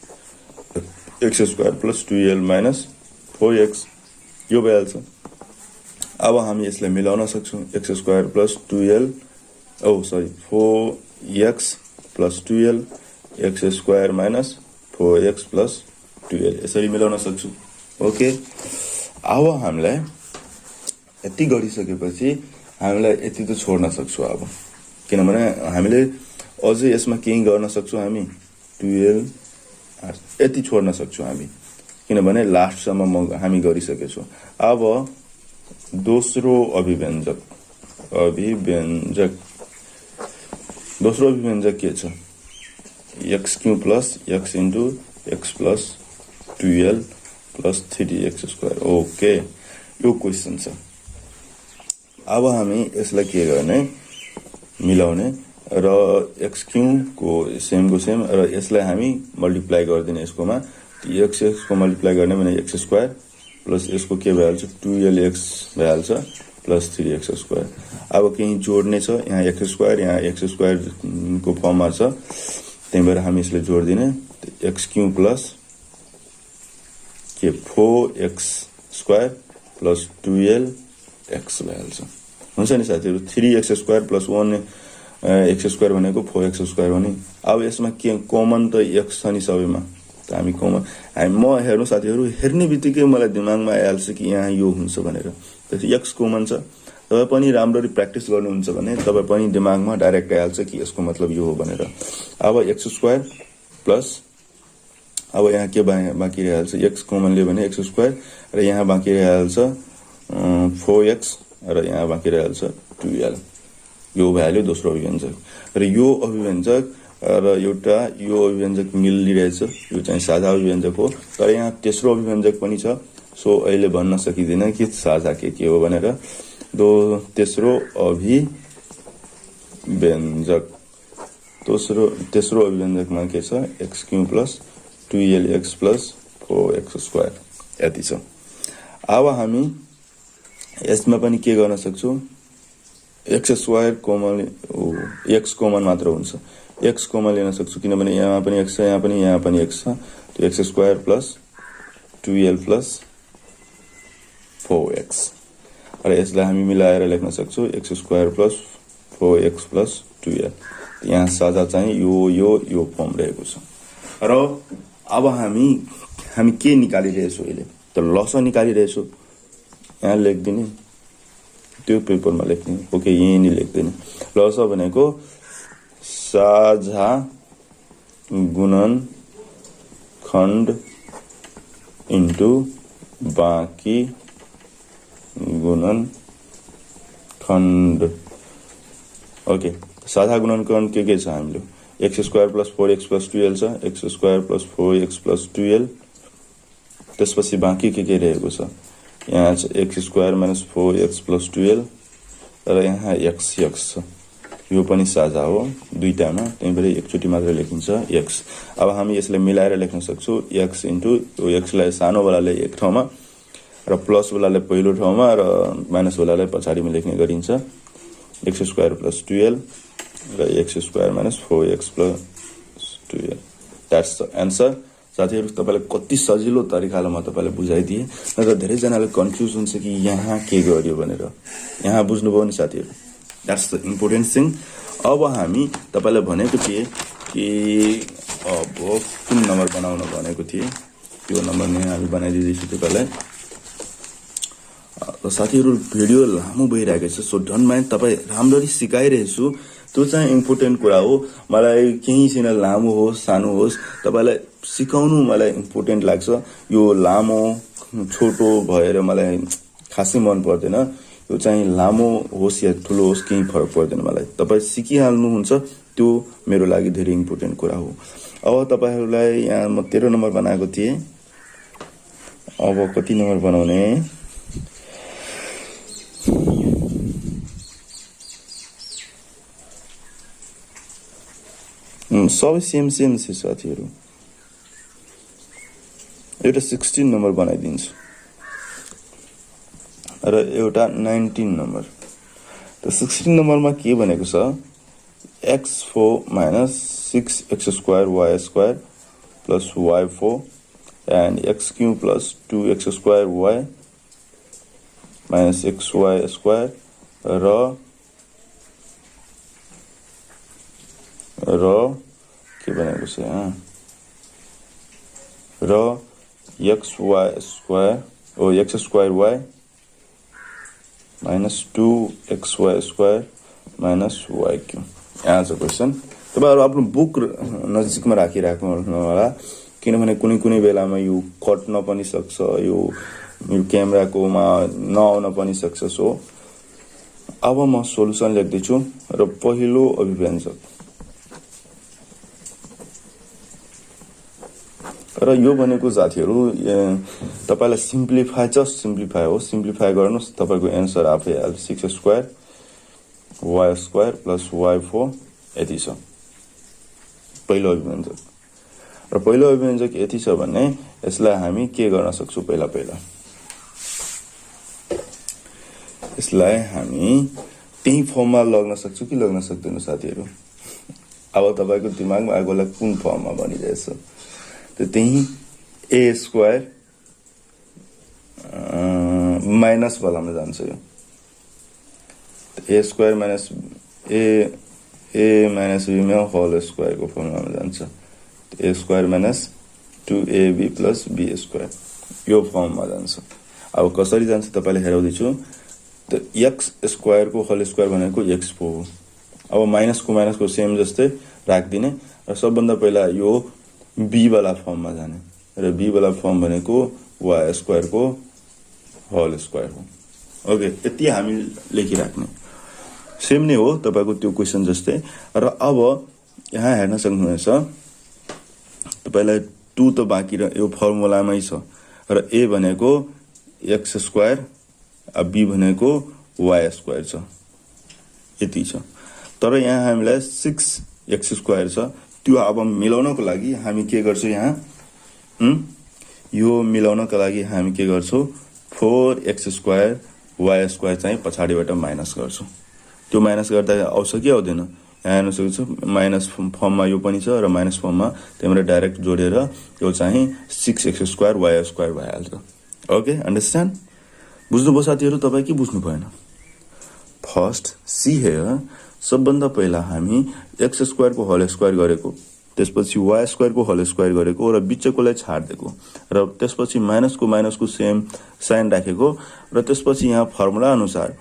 x square plus 2l minus 4x यो भइहाल्छ। अब हामी यसलाई मिलाउन सक्छौं। x square plus 2l 4x plus 2l, x square minus 4x plus 2l यसरी मिलाउन सक्छौं। ओके, अब हामीलाई यति गरिसकेपछि हामीलाई यति त छोड्न सक्छौं अब, किनभने हामीले अझै यसमा केही गर्न सक्छौं। हामी 2l यति छोड्न सक्छौं हामी, किनभने लास्ट सम्म हामी गरिसकेछौं। अब दोस्रो अभिव्यञ्जक के छ? x cube plus x into x plus 2l plus 3x square. Okay, यो क्वेशन छ। अब हामी यसलाई के गर्ने? मिलाउने र x क्यूब को सेम र यसलाई हामी मल्टिप्लाई गर्दिने यसकोमा। x को मल्टिप्लाई गर्ने भने x स्क्वायर प्लस यसको के भइहाल्छ? 2lx भइहाल्छ प्लस 3x स्क्वायर। अब केही जोड्ने छ, यहाँ x स्क्वायर, यहाँ x स्क्वायर को फर्ममा छ, त्यही भएर हामी यसले जोड्दिने। x क्यूब प्लस के 4x स्क्वायर प्लस 2lx भइहाल्छ। हुन्छ नि साथीहरु? 3x square plus 1x square भनेको 4x स्क्वायर हो नि। अब यसमा के कमन त x छ नि सबैमा, त हामी कमन म हेर्नु साथीहरु, हेर्ने बित्तिकै मलाई दिमागमा आइहाल्छ कि यहाँ यो हुन्छ भनेर। त्यसैले x कमन छ। तपाई पनि राम्ररी प्र्याक्टिस गर्नुहुन्छ भने तपाई पनि दिमागमा डाइरेक्ट आइहाल्छ कि यसको मतलब यो हो भनेर। अब x स्क्वायर प्लस, अब यहाँ के बाँकी रहिहाल्छ? x कमन लियो भने x स्क्वायर र यहाँ बाँकी रहिहाल्छ 4x र यहाँ बाँकी रहिहाल्छ 2l। यो भ्याल्यु दोस्रो अभिव्यञ्जक र यो अभिव्यञ्जक र एउटा यो अभिव्यञ्जक मिलिरहेछ, यो चाहिँ साझा अभिव्यञ्जक हो। तर यहाँ तेस्रो अभिव्यञ्जक पनि छ, सो अहिले भन्न सकिँदैन कि साझा के हो भनेर। तेस्रो अभिव्यञ्जक तेस्रो अभिव्यञ्जकमा के छ, x Q plus 2lx plus 4x² यति छ। अब हामी यसमा पनि के गर्न सक्छौँ, x² कमन x कमन मात्र हुन्छ, x कमन लिन सक्छु किनभने यहाँ पनि x छ, यहाँ पनि x छ। त्यो x² plus 2l plus 4x र यसलाई हामी मिलाएर लेख्न सक्छौँ x² plus 4x plus 2l। यहाँ साझा चाहिँ यो फर्म रहेको छ। र अब हामी के निकालिरहेछौँ, अहिले त लस निकालिरहेछौँ। यहाँ लेखिदिने, त्यो पेपरमा लेख्ने, ओके यहीँ नि लेख्दिने। लस भनेको साझा गुणन खण्ड इन्टु बाँकी गुणन खण्ड। ओके, साझा गुणनखण्ड के छ हामीले, x² plus 4x plus 2l छ, x² plus 4x plus 2l। त्यसपछि बाँकी के रहेको छ, यहाँ छ x² minus 4x plus 2l र यहाँ x छ। यो पनि साझा हो दुईटामा, त्यही भएर एकचोटि मात्र लेखिन्छ x। अब हामी यसलाई मिलाएर लेख्न सक्छौँ x इन्टु यो x लाई सानोवालाले एक ठाउँमा र प्लसवालाले पहिलो ठाउँमा र माइनसवालालाई पछाडिमा लेख्ने गरिन्छ। x² प्लस 2l र x² minus 4x plus 2l। That's the answer. साथीहरू, तपाईँलाई कति सजिलो तरिकाले म तपाईँलाई बुझाइदिएँ, नत्र धेरैजनाले कन्फ्युज हुन्छ कि यहाँ के गर्यो भनेर। यहाँ बुझ्नुभयो नि साथीहरू, द्याट्स द इम्पोर्टेन्ट थिङ। अब हामी तपाईँलाई भनेको थिएँ कि अब कुन नम्बर बनाउन भनेको थिएँ, त्यो नम्बर नै हामी बनाइदिँदैछु तपाईँलाई। साथीहरू, भिडियो लामो भइरहेको छ, सो डोन्ट माइन्ड, तपाईँ राम्ररी सिकाइरहेछु, त्यो चाहिँ इम्पोर्टेन्ट कुरा हो। मलाई केही छैन, लामो होस् सानो होस्, तपाईँलाई सिकाउनु मलाई इम्पोर्टेन्ट लाग्छ। यो लामो छोटो भएर मलाई खासै मन पर्दैन। यो चाहिँ लामो होस् या ठुलो होस् केही फरक पर्दैन मलाई। तपाईँ सिकिहाल्नुहुन्छ, त्यो मेरो लागि धेरै इम्पोर्टेन्ट कुरा हो। अब तपाईँहरूलाई यहाँ म 13 नम्बर बनाएको थिएँ। अब कति नम्बर बनाउने, सबै सेम छ साथीहरू। एउटा 16 नम्बर बनाइदिन्छु र एउटा 19 नम्बर। त 16 नम्बरमा के भनेको छ, x4 minus 6x² y² plus y4 and x³ plus 2x² y minus xy² र के भनेको छ यहाँ, र x² y minus 2xy² minus y³। यहाँ छ क्वेसन। तपाईँहरू आफ्नो बुक नजिकमा राखिराख्नु होला, किनभने कुनै बेलामा यो कट्न पनि सक्छ, यो क्यामेराकोमा नआउन पनि सक्छ। सो अब म सोलुसन लेख्दैछु र पहिलो अभिव्यञ्जक र यो भनेको साथीहरू तपाईलाई सिम्प्लिफाई हो, सिम्प्लिफाई गर्नुहोस्, तपाईँको एन्सर आफै आइहाल्छ। 6² y² प्लस y4 यति छ पहिलो अभिव्यञ्जक। र पहिलो अभिव्यञ्जक यति छ भने यसलाई हामी के गर्न सक्छौँ, पहिला यसलाई हामी त्यही फर्ममा लग्न सक्छौँ कि लग्न सक्दैन साथीहरू। अब तपाईँको दिमागमा आगोलाई कुन फर्ममा बनिरहेछ, त्यही a² माइनस वालामा जान्छ। यो a² minus a minus b मा होल स्क्वायर को फर्मुलामा जान्छ। a² minus 2ab plus b² यो फर्ममा जान्छ। अब कसरी जान्छ तपाईँले हेराउँदैछु। त x² को होल स्क्वायर भनेको x4 हो। अब माइनसको सेम जस्तै राख्दिने र सबभन्दा पहिला यो b वाला फर्ममा जाने र b वाला फर्म भनेको y² को होल स्क्वायर हो। ओके, यति हामी लेखिराख्ने। सेम नै हो तपाईको त्यो क्वेशन जस्तै। र अब यहाँ हेर्न सक्नुहुनेछ तपाईलाई 2 त बाँकी र यो फर्मुलामै छ र a भनेको x² b भनेको y² छ, यति छ। तर यहाँ हामीलाई 6x² छ, त्यो अब मिलाउनको लागि हामी के गर्छौं, यहाँ यो मिलाउनको लागि हामी के गर्छौं, 4x² y² चाहिँ पछाडिबाट माइनस गर्छौं। त्यो माइनस गर्दा आउँछ कि आउँदैन, यहाँ हेर्न सक्छु माइनस फर्ममा यो पनि छ र माइनस फर्ममा, त्यहीमार डाइरेक्ट जोडेर यो चाहिँ 6x² y² भइहाल्छ। Okay, understand? बुझ्नुभयो साथीहरु तपाई कि बुझ्नु भएन? फर्स्ट सी हियर, सबभन्दा पहिला हामी x² को होल स्क्वायर गरेको, त्यसपछि y² को होल स्क्वायर गरेको र बिचकोलाई छाड्दिएको र त्यसपछि माइनसको सेम साइन राखेको र त्यसपछि यहाँ फर्मुला अनुसार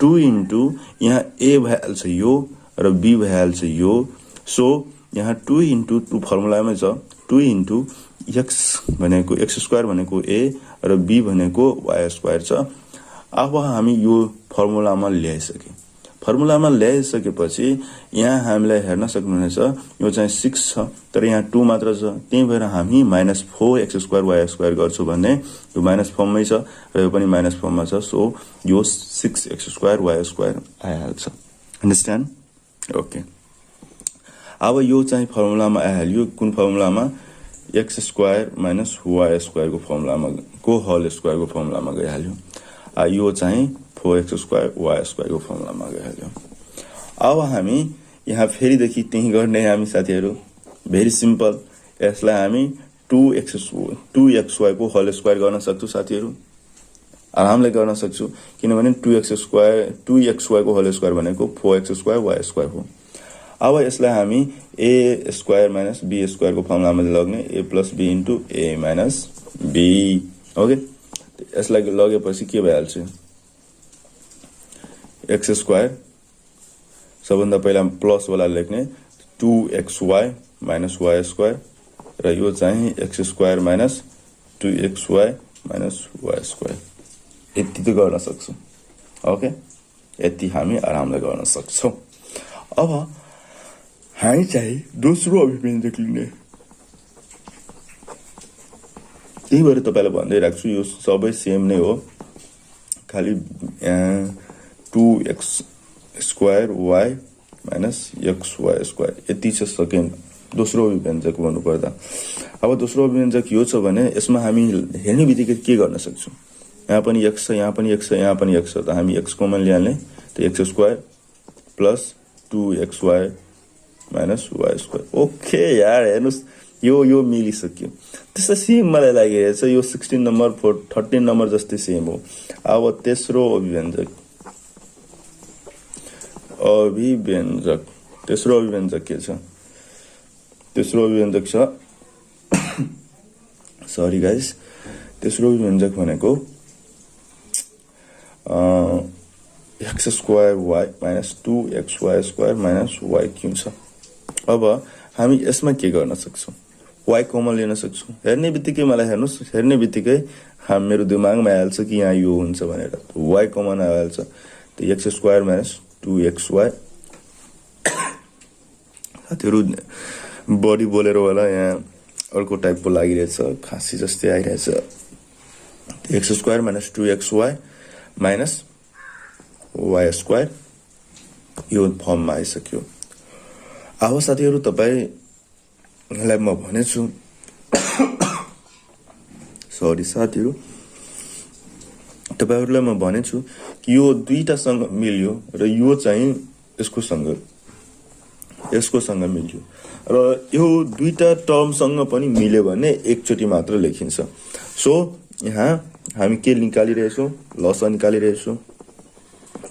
2 इन्टु यहाँ a भइहाल्छ यो र b भइहाल्छ यो। सो यहाँ 2 इन्टु 2 फर्मुलामै छ, 2 इन्टु x भनेको x² भनेको a र b भनेको y² छ। अब हामी यो फर्मुलामा ल्याइसके, फर्मुलामा ल्याइसकेपछि यहाँ हामीलाई हेर्न सक्नुहुनेछ यो चाहिँ 6 छ तर यहाँ 2 मात्र छ, त्यही भएर हामी -4x² y² गर्छौं भने यो माइनस फर्ममै छ र यो पनि माइनस फर्ममा छ। सो यो 6x² y² आइहाल्छ। अन्डरस्ट्यान्ड? ओके, अब यो चाहिँ फर्मुलामा आइहाल्यो। कुन फर्मुलामा? x² y² को फर्मुलामा, को होल स्क्वायर को फर्मुलामा गइहाल्यो। यो चाहिँ 4x² y² को फर्मुलामा गइहाल्यो। अब हामी यहाँ फेरिदेखि त्यही गर्ने हामी साथीहरु, भेरी सिम्पल। यसलाई हामी 2xy को होल स्क्वायर गर्न सक्छौं साथीहरु, आरामले गर्न सक्छौं, किनभने 2xy को होल स्क्वायर भनेको 4x² y² हो। अब यसलाई हामी a² - b² को फर्मुलामा लग्ने, a + b * a - b। Okay, यसलाई लगेपछि के भइहाल्छ, x² सबभन्दा पहिला प्लस वाला लेख्ने 2xy - y² र यो चाहिँ x² - 2xy - y²। यति त गर्न सक्छौं। ओके, यति हामी आरामले गर्न सक्छौं। अब हामी चाहिँ दोस्रो अभिव्यञ्जक लिने, त्यही भएर तपाईलाई भन्दै राख्छु यो सबै सेम नै हो, खाली 2x² y - xy², यति छ सेकेन्ड दोस्रो अभिव्यञ्जक भन्नुपर्दा। अब दोस्रो अभिव्यञ्जक यो छ भने यसमा हामी हेर्ने बित्तिकै के गर्न सक्छौं, यहाँ पनि x छ, यहाँ पनि x छ, यहाँ पनि x छ, त हामी x कमन ल्याल्ने, त x² + 2xy - y²। ओके यार, हेर्नुस् यो मिलिसक्यो। त्यस्तो सेम मलाई लागिरहेछ, यो 16 नम्बर 13 नम्बर जस्तै सेम हो। अब तेस्रो अभिव्यञ्जक, तेस्रो अभिव्यञ्जक के छ? तेस्रो अभिव्यञ्जक छ सरी गाइस, तेस्रो अभिव्यञ्जक भनेको x² y - 2xy² - y³ छ। अब हामी यसमा के गर्न सक्छौं, y कमन लिन सक्छौं। हेर्ने बित्तिकै मलाई हेर्नुस्, हेर्ने बित्तिकै मेरो दिमागमा आइहाल्छ कि यहाँ यो हुन्छ भनेर, y कमन आइहाल्छ। त x² - 2xy, साथीहरु बडी बोलेर होला, यहाँ अर्को टाइपको लागिरहेछ, खासी जस्तै आइरहेछ। x² - 2xy - y² यो फर्ममा आइसक्यो। अब साथीहरु तपाईलाई म भनेछु, सरी साथीहरु, तपाईहरुलाई म भनेछु कि यो दुईटासँग मिल्यो र यो चाहिँ यसकोसँग मिल्यो र यो दुईटा टर्मसँग पनि मिल्यो भने एकचोटी मात्र लेखिन्छ। सो यहाँ हामी के निकालिरहेछौं, लसा निकालिरहेछौं,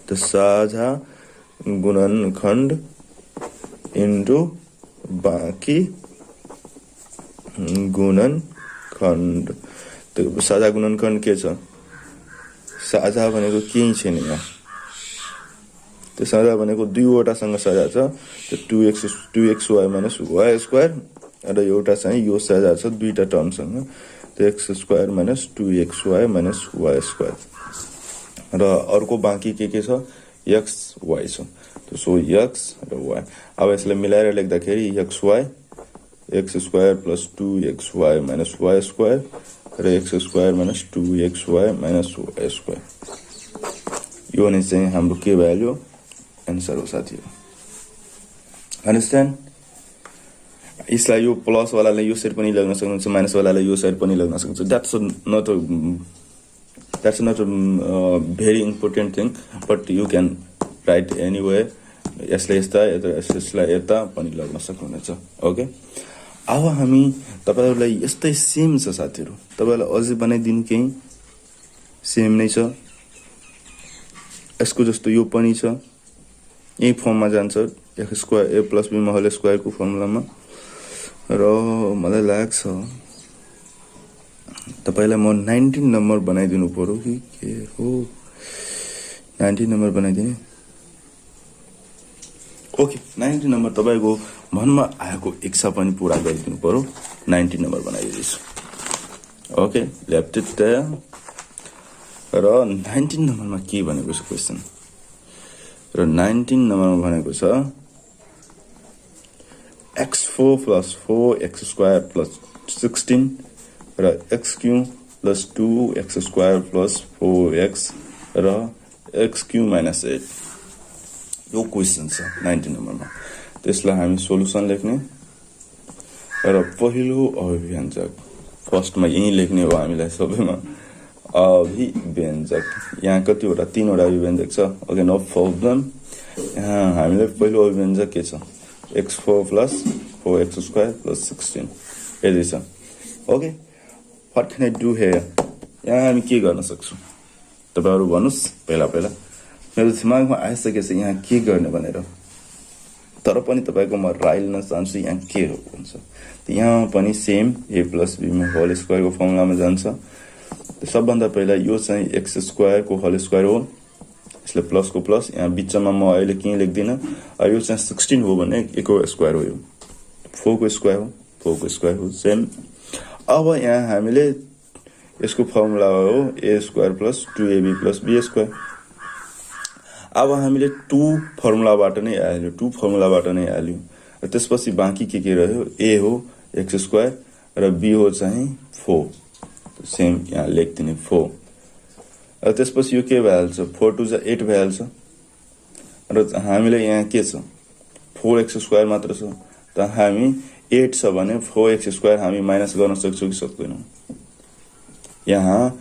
त साझा गुणनखण्ड इन्टु बाँकी गुणनखण्ड। त साझा गुणनखण्ड के छ, साझा भनेको केही छैन यहाँ, त्यो साझा भनेको दुईवटासँग साझा छ, त 2xy - y² र एउटा चाहिँ यो साझा छ दुईटा टर्मसँग, त x² - 2xy - y²। र अर्को बाँकी के छ, एक्स वाई छ। सो एक्स र वाई। अब यसलाई मिलाएर लेख्दाखेरि x y x square plus 2xy minus y square र x square minus 2xy minus y square. यो नै चाहिँ हाम्रो के भ्याल्यु एन्सर हो साथीहरु। अन्डरस्ट्यान्ड? यसलाई यो प्लस वालाले यो साइड पनि लग्न सक्नुहुन्छ, माइनस वालाले यो साइड पनि लग्न सक्नुहुन्छ। That's not a very important thing, but you can write anywhere. यसलाई यता पनि लग्न सक्नुहुनेछ। ओके, अब हामी तपाईहरुलाई यस्तै सेम छ साथीहरु, तपाईहरुलाई अझै बनाइदिनु केही सेम नै छ। यसको जस्तो यो पनि छ, यही फर्ममा जान्छ x square a plus b whole स्क्वायरको फर्मुलामा। र मलाई लाग्छ तपाईलाई म 19 नम्बर बनाइदिनु पर्यो कि के हो। 19 नम्बर बनाइदिने। ओके, 19 नम्बर तपाईको मनमा आएको इच्छा पनि पूरा गरिदिनु पर्यो। 19 नम्बर बनाइदिन्छु। Okay, left it there. र 19 नम्बरमा के भनेको छ क्वेशन, र 19 नम्बरमा भनेको छ x4 plus 4x square plus 16 र x cube plus 2x square plus 4x र x cube minus 8। यो क्वेशन छ 19 नम्बरमा। त्यसलाई हामी सोलुसन लेख्ने र पहिलो अभिव्यञ्जक फर्स्टमा यही लेख्ने हो हामीलाई सबैमा। अभिव्यञ्जक यहाँ कतिवटा 3 वटा अभिव्यञ्जक छ। Okay, no problem. यहाँ हामीलाई पहिलो अभिव्यञ्जक के छ, x4 plus 4x square plus 16 यदि छ। Okay, what can I do here? यहाँ हामी के गर्न सक्छौं तपाईहरु भन्नुस्। पहिला मेरो दिमागमा आइसकेछ यहाँ के गर्ने भनेर, तर पनि तपाईको म राय लिन चाहन्छु यहाँ के हो भन्छ। यहाँ पनि same a plus b whole square को फर्मुलामा जान्छ। सबभन्दा पहिला यो चाहिँ x स्क्वायर को होल स्क्वायर हो, यसले प्लस को प्लस, यहाँ बिचमा म अहिले के लेख्दिन। यो चाहिँ 16 हो भने a को स्क्वायर हो, यो 4 को स्क्वायर हो, 4 को स्क्वायर हो सेम। अब यहाँ हामीले यसको फर्मुला हो a square plus 2ab plus b square. अब हामीले 2 फर्मुलाबाट नै आल्यो, 2 फर्मुलाबाट नै आल्यो। र त्यसपछि बाँकी के रह्यो, a हो x स्क्वायर र b हो चाहिँ 4, सेम यहाँ लेख्दिने 4। र त्यसपछि यो के भइहाल्छ, 4 2 जा 8 भइहाल्छ। र हामीले यहाँ के छ, 4x स्क्वायर मात्र छ। त हामी 8 छ भने 4x स्क्वायर हामी माइनस गर्न सक्छौं कि सक्दैनौं। यहाँ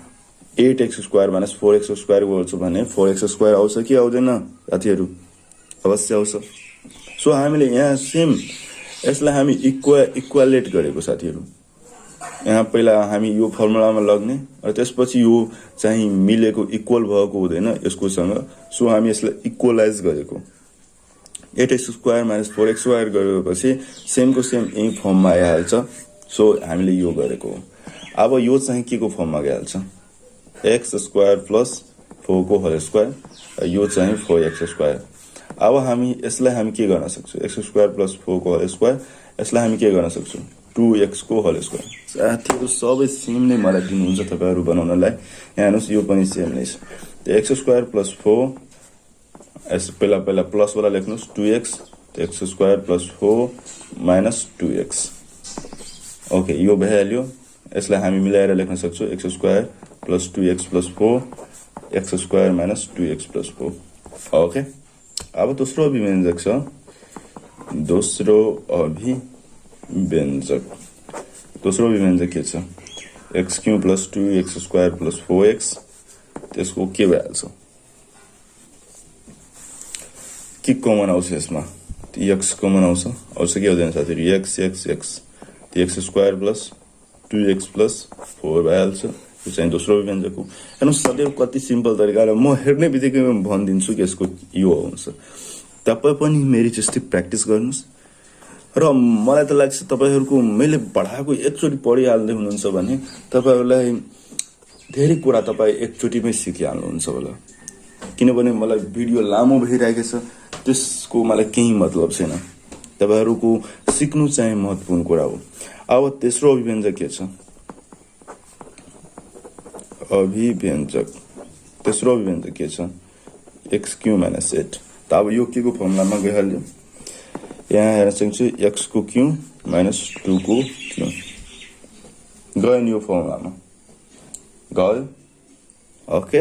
8x square minus 4x square गर्छु भने 4x स्क्वायर आउँछ कि आउँदैन साथीहरु? अवश्य आउँछ। सो हामीले यहाँ सेम यसलाई हामी इक्वालेट गरेको साथीहरु। यहाँ पहिला हामी यो फर्मुलामा लग्ने र त्यसपछि यो चाहिँ मिलेको इक्वल भएको हुँदैन यसकोसँग। सो हामी यसलाई इक्वलाइज गरेको। 8x square minus 4x square गरेपछि सेम को सेम यही फर्ममा आइहाल्छ। सो हामीले यो गरेको हो। अब यो चाहिँ के को फर्ममा गइहाल्छ, x स्क्वायर प्लस 4 को होल स्क्वायर, यो चाहिँ 4x स्क्वायर। अब हामी यसलाई हामी के गर्न सक्छौं, x स्क्वायर प्लस 4 को होल स्क्वायर, यसलाई हामी के गर्न सक्छौं 2x को होल स्क्वायर। साथीहरु सबै सेम नै मलाई दिनुहुन्छ तपाईहरु बनाउनलाई। यहाँ हेर्नुस् यो पनि सेम नै छ। x स्क्वायर प्लस 4 एस पहिला प्लस वाला लेख्नुस् 2x, x square plus 4 minus 2x। Okay, यो भइहाल्यो। यसलाई हामी मिलाएर लेख्न सक्छौं x square plus 2x plus 4 x square minus 2x plus 4। Okay, अब दोस्रो अभिव्यञ्जक छ। दोस्रो अभिव्यञ्जक के छ, x cube plus 2x square plus 4x। त्यसको के भइहाल्छ, के कमन आउँछ यसमा, x कमन आउँछ के हुँदैन साथीहरु, x x square plus 2x plus 4 भइहाल्छ। यो चाहिँ दोस्रो अभिव्यञ्जक हो। हेर्नु सदैव कति सिम्पल तरिकाले म हेर्ने बित्तिकै भनिदिन्छु कि यसको यो हुन्छ। तपाई पनि मेरी जस्तै प्र्याक्टिस गर्नुस्। र मलाई त लाग्छ तपाईहरुको मैले पढाएको एकचोटी पढिहाल्दै हुनुहुन्छ भने तपाईहरुलाई धेरै कुरा तपाई एकचोटीमै सिकिहाल्नुहुन्छ होला। किनभने मलाई भिडियो लामो भइरहेको छ, त्यसको मलाई केही मतलब छैन। तपाईहरुको सिक्नु चाहिँ महत्त्वपूर्ण कुरा हो। अब तेस्रो अभिव्यञ्जक के छ, तेस्रो अभिव्यञ्जक के छ, एक्स क्यू माइनस 8। त अब यो के को फर्मुलामा गइहाल्यो। यहाँ हेर्न सक्छु एक्स को क्यू माइनस 2 को क्यू गयो नि यो फर्मुलामा गयो। ओके,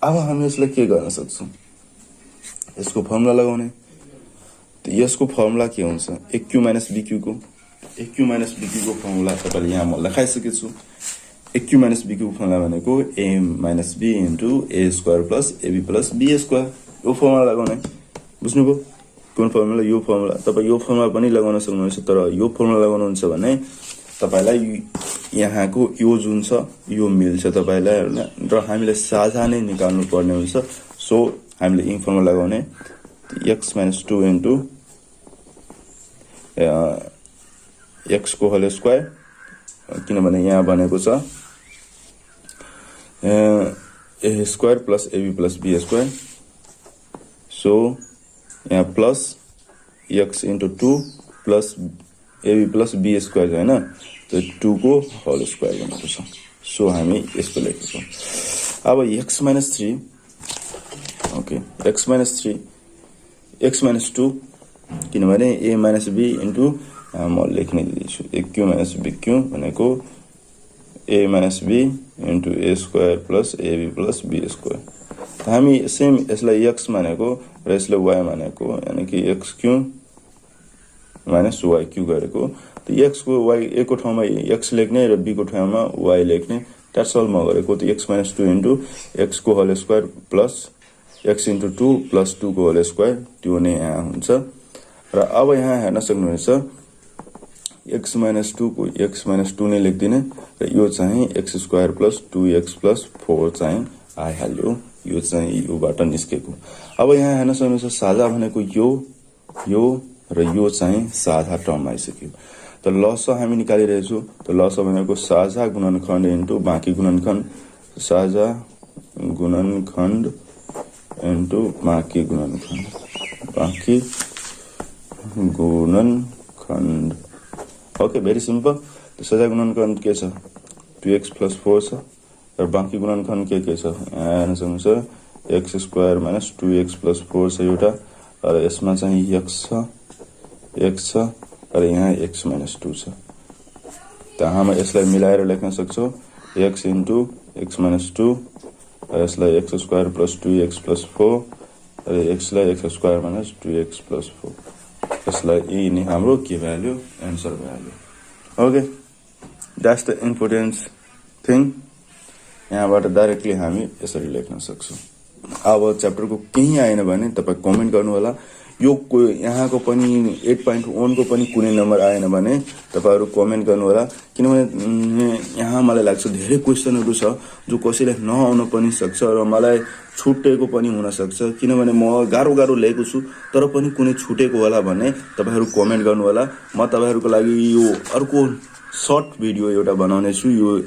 अब हामी यसलाई के गर्न सक्छौं, यसको फर्मुला लगाउने। त यसको फर्मुला के हुन्छ, एक क्यू माइनस बी क्यू को फर्मुला तपाईले यहाँ म लेखाइसकेको छु। एक क्यू माइनस बी क्यू को फर्मुला भनेको a minus b into a square plus ab plus b square. यो फर्मुला लगाउने, बुझ्नुभयो कुन फर्मुला, यो फर्मुला। तपाईं यो फर्मुला पनि लगाउन सक्नुहुन्छ, तर यो फर्मुला लगाउनुहुन्छ भने तपाईलाई यहाँको यो जुन छ यो मिल्छ तपाईलाई हैन, र हामीले साझा नै निकाल्नु पर्ने हुन्छ। सो हामीले यही फर्मुला लगाउने, x माइनस 2 इन्टु x को होल स्क्वायर, किनभने यहाँ भनेको छ a square plus ab plus b square. So यहाँ plus x into 2 plus ab plus b square हैन, तो 2 को होल स्क्वायर भनेको छ। सो हामी यसको लेखेको। अब x minus 3, okay, x minus 2 किनभने a माइनस b इन्टु म लेख्ने दिन्छु एक क्यू माइनस बी क्यू भनेको a minus b into a square plus ab plus b square. त हामी सेम यसलाई x मानेको र यसलाई y मानेको, यानी कि x Q minus y Q गरेको। त x को y a को ठाउँमा x लेख्ने र b को ठाउँमा y लेख्ने, द्याट्स अल म गरेको। त x माइनस 2 इन्टु x को whole square plus x into 2 plus 2 को होल स्क्वायर, त्यो नै यहाँ हुन्छ। र अब यहाँ हेर्न सक्नुहुन्छ x माइनस 2 को x माइनस 2 नै लेख्दिने, र यो चाहिँ x square plus 2x plus 4 चाहिँ आइहाल्यो। यो चाहिँ योबाट निस्केको। अब यहाँ हेर्न सक्नुहुन्छ साझा भनेको यो र यो चाहिँ साझा टर्म आइसक्यो। त लस हामी निकालिरहेछौँ। त लस भनेको साझा गुणनखण्ड इन्टु बाँकी गुणनखण्ड, साझा गुणनखण्ड इन्टु बाँकी गुणनखण्ड, बाँकी गुणनखण्ड। Okay, very simple. त साझा गुणनखण्ड के छ, 2x प्लस 4 छ, र बाँकी गुणनखण्ड के छ, यहाँ हेर्न सक्नुहुन्छ x square minus 2x plus 4 छ एउटा, र यसमा चाहिँ x छ, र यहाँ x माइनस 2 छ। त हामी यसलाई मिलाएर लेख्न सक्छौं x इन्टु x माइनस 2, र यसलाई x square plus 2x plus 4, र x लाई x square minus 2x plus 4। यसलाई यही नै हाम्रो के value, answer value. Okay, that's the important thing. यहाँबाट डाइरेक्टली हामी यसरी लेख्न सक्छौं। अब च्याप्टरको केही आएन भने तपाईं कमेन्ट गर्नु होला। यो यहाँको पनि 8.1 को पनि कुनै नम्बर आएन भने तपाईहरु कमेन्ट गर्नु होला, किनभने यहाँ मलाई लाग्छ धेरै क्वेशनहरु छ जो कसैलाई नआउन पनि सक्छ र मलाई छुटेको पनि हुन सक्छ, किनभने म गाह्रो लेखेको छु तर पनि कुनै छुटेको होला भने तपाईहरु कमेन्ट गर्नु होला। म तपाईहरुको लागि यो अर्को सर्ट भिडियो एउटा बनाउने छु यो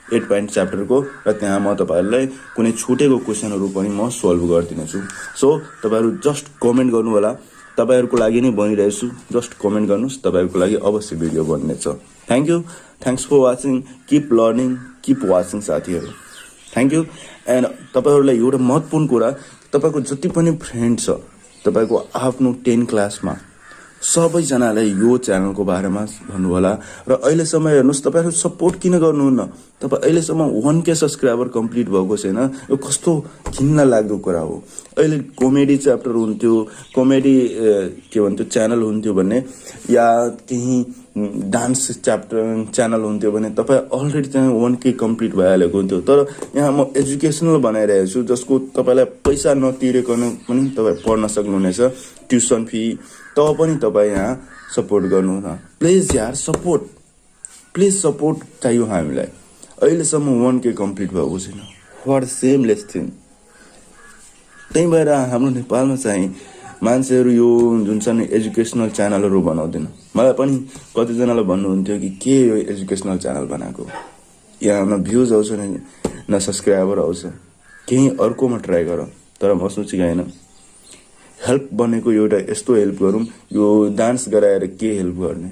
8 च्याप्टरको, र त्यहाँ म तपाईहरुलाई कुनै छुटेको क्वेशनहरु पनि म सल्भ गर्दिनेछु। सो तपाईहरु जस्ट कमेन्ट गर्नु होला, तपाईहरुको लागि नै बनिरहेछु, जस्ट कमेन्ट गर्नुस्, तपाईहरुको लागि अवश्य भिडियो बन्नेछ। Thank you, thanks for watching, keep learning, keep watching साथीहरु, थ्यांक यू। एन्ड तपाईहरुलाई एउटा महत्त्वपूर्ण कुरा, तपाईको जति पनि फ्रेन्ड छ तपाईको आफ्नो 10 क्लासमा सबैजनालाई यो च्यानलको बारेमा भन्नु होला। र अहिलेसम्म हेर्नुस् तपाईहरु सपोर्ट किन गर्नुहुन्न, तपाई अहिलेसम्म 1K सब्स्क्राइबर कम्प्लिट भएको छैन, यो कस्तो घिन्न लाग्दो कुरा हो। अहिले कमेडी च्याप्टर हुन्थ्यो, कमेडी के भन्थ्यो च्यानल हुन्थ्यो भने, या केही डान्स च्यानल हुन्थ्यो भने तपाई अलरेडी चाहिँ 1K कम्प्लिट भइहालेको हुन्थ्यो। तर यहाँ म एजुकेसनल बनाइरहेको छु, जसको तपाईलाई पैसा नतिरेकन पनि तपाई पढ्न सक्नुहुनेछ, ट्युसन फी तब पनि तपाई यहाँ सपोर्ट गर्नु न प्लिज यार, प्लिज सपोर्ट चाहियो हामीलाई। अहिलेसम्म 1K कम्प्लिट भएको छैन, व्हाट सेमलेस थिङ। त्यही भएर हाम्रो नेपालमा चाहिँ मान्छेहरु यो जुन छ नि एजुकेसनल च्यानलहरु बनाउँदैन। मलाई पनि कतिजनाले भन्नुहुन्थ्यो कि के यो एजुकेसनल च्यानल बनाएको, यहाँ न भ्यूज आउँछ न सब्स्क्राइबर आउँछ, केही अर्कोमा ट्राई गर। तर म सोचेको हैन, हेल्प बनेको एउटा यस्तो हेल्प गरौँ, यो डान्स गराएर के हेल्प गर्ने,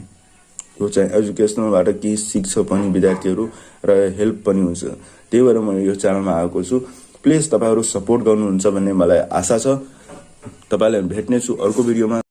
यो चाहिँ एजुकेसनलबाट केही सिक्छ पनि विद्यार्थीहरु र हेल्प पनि हुन्छ। त्यही भएर म यो च्यानलमा आएको छु। प्लिज तपाईहरु सपोर्ट गर्नुहुन्छ भन्ने मलाई आशा छ। तपाईलाई भेट्नेछु अर्को भिडियोमा।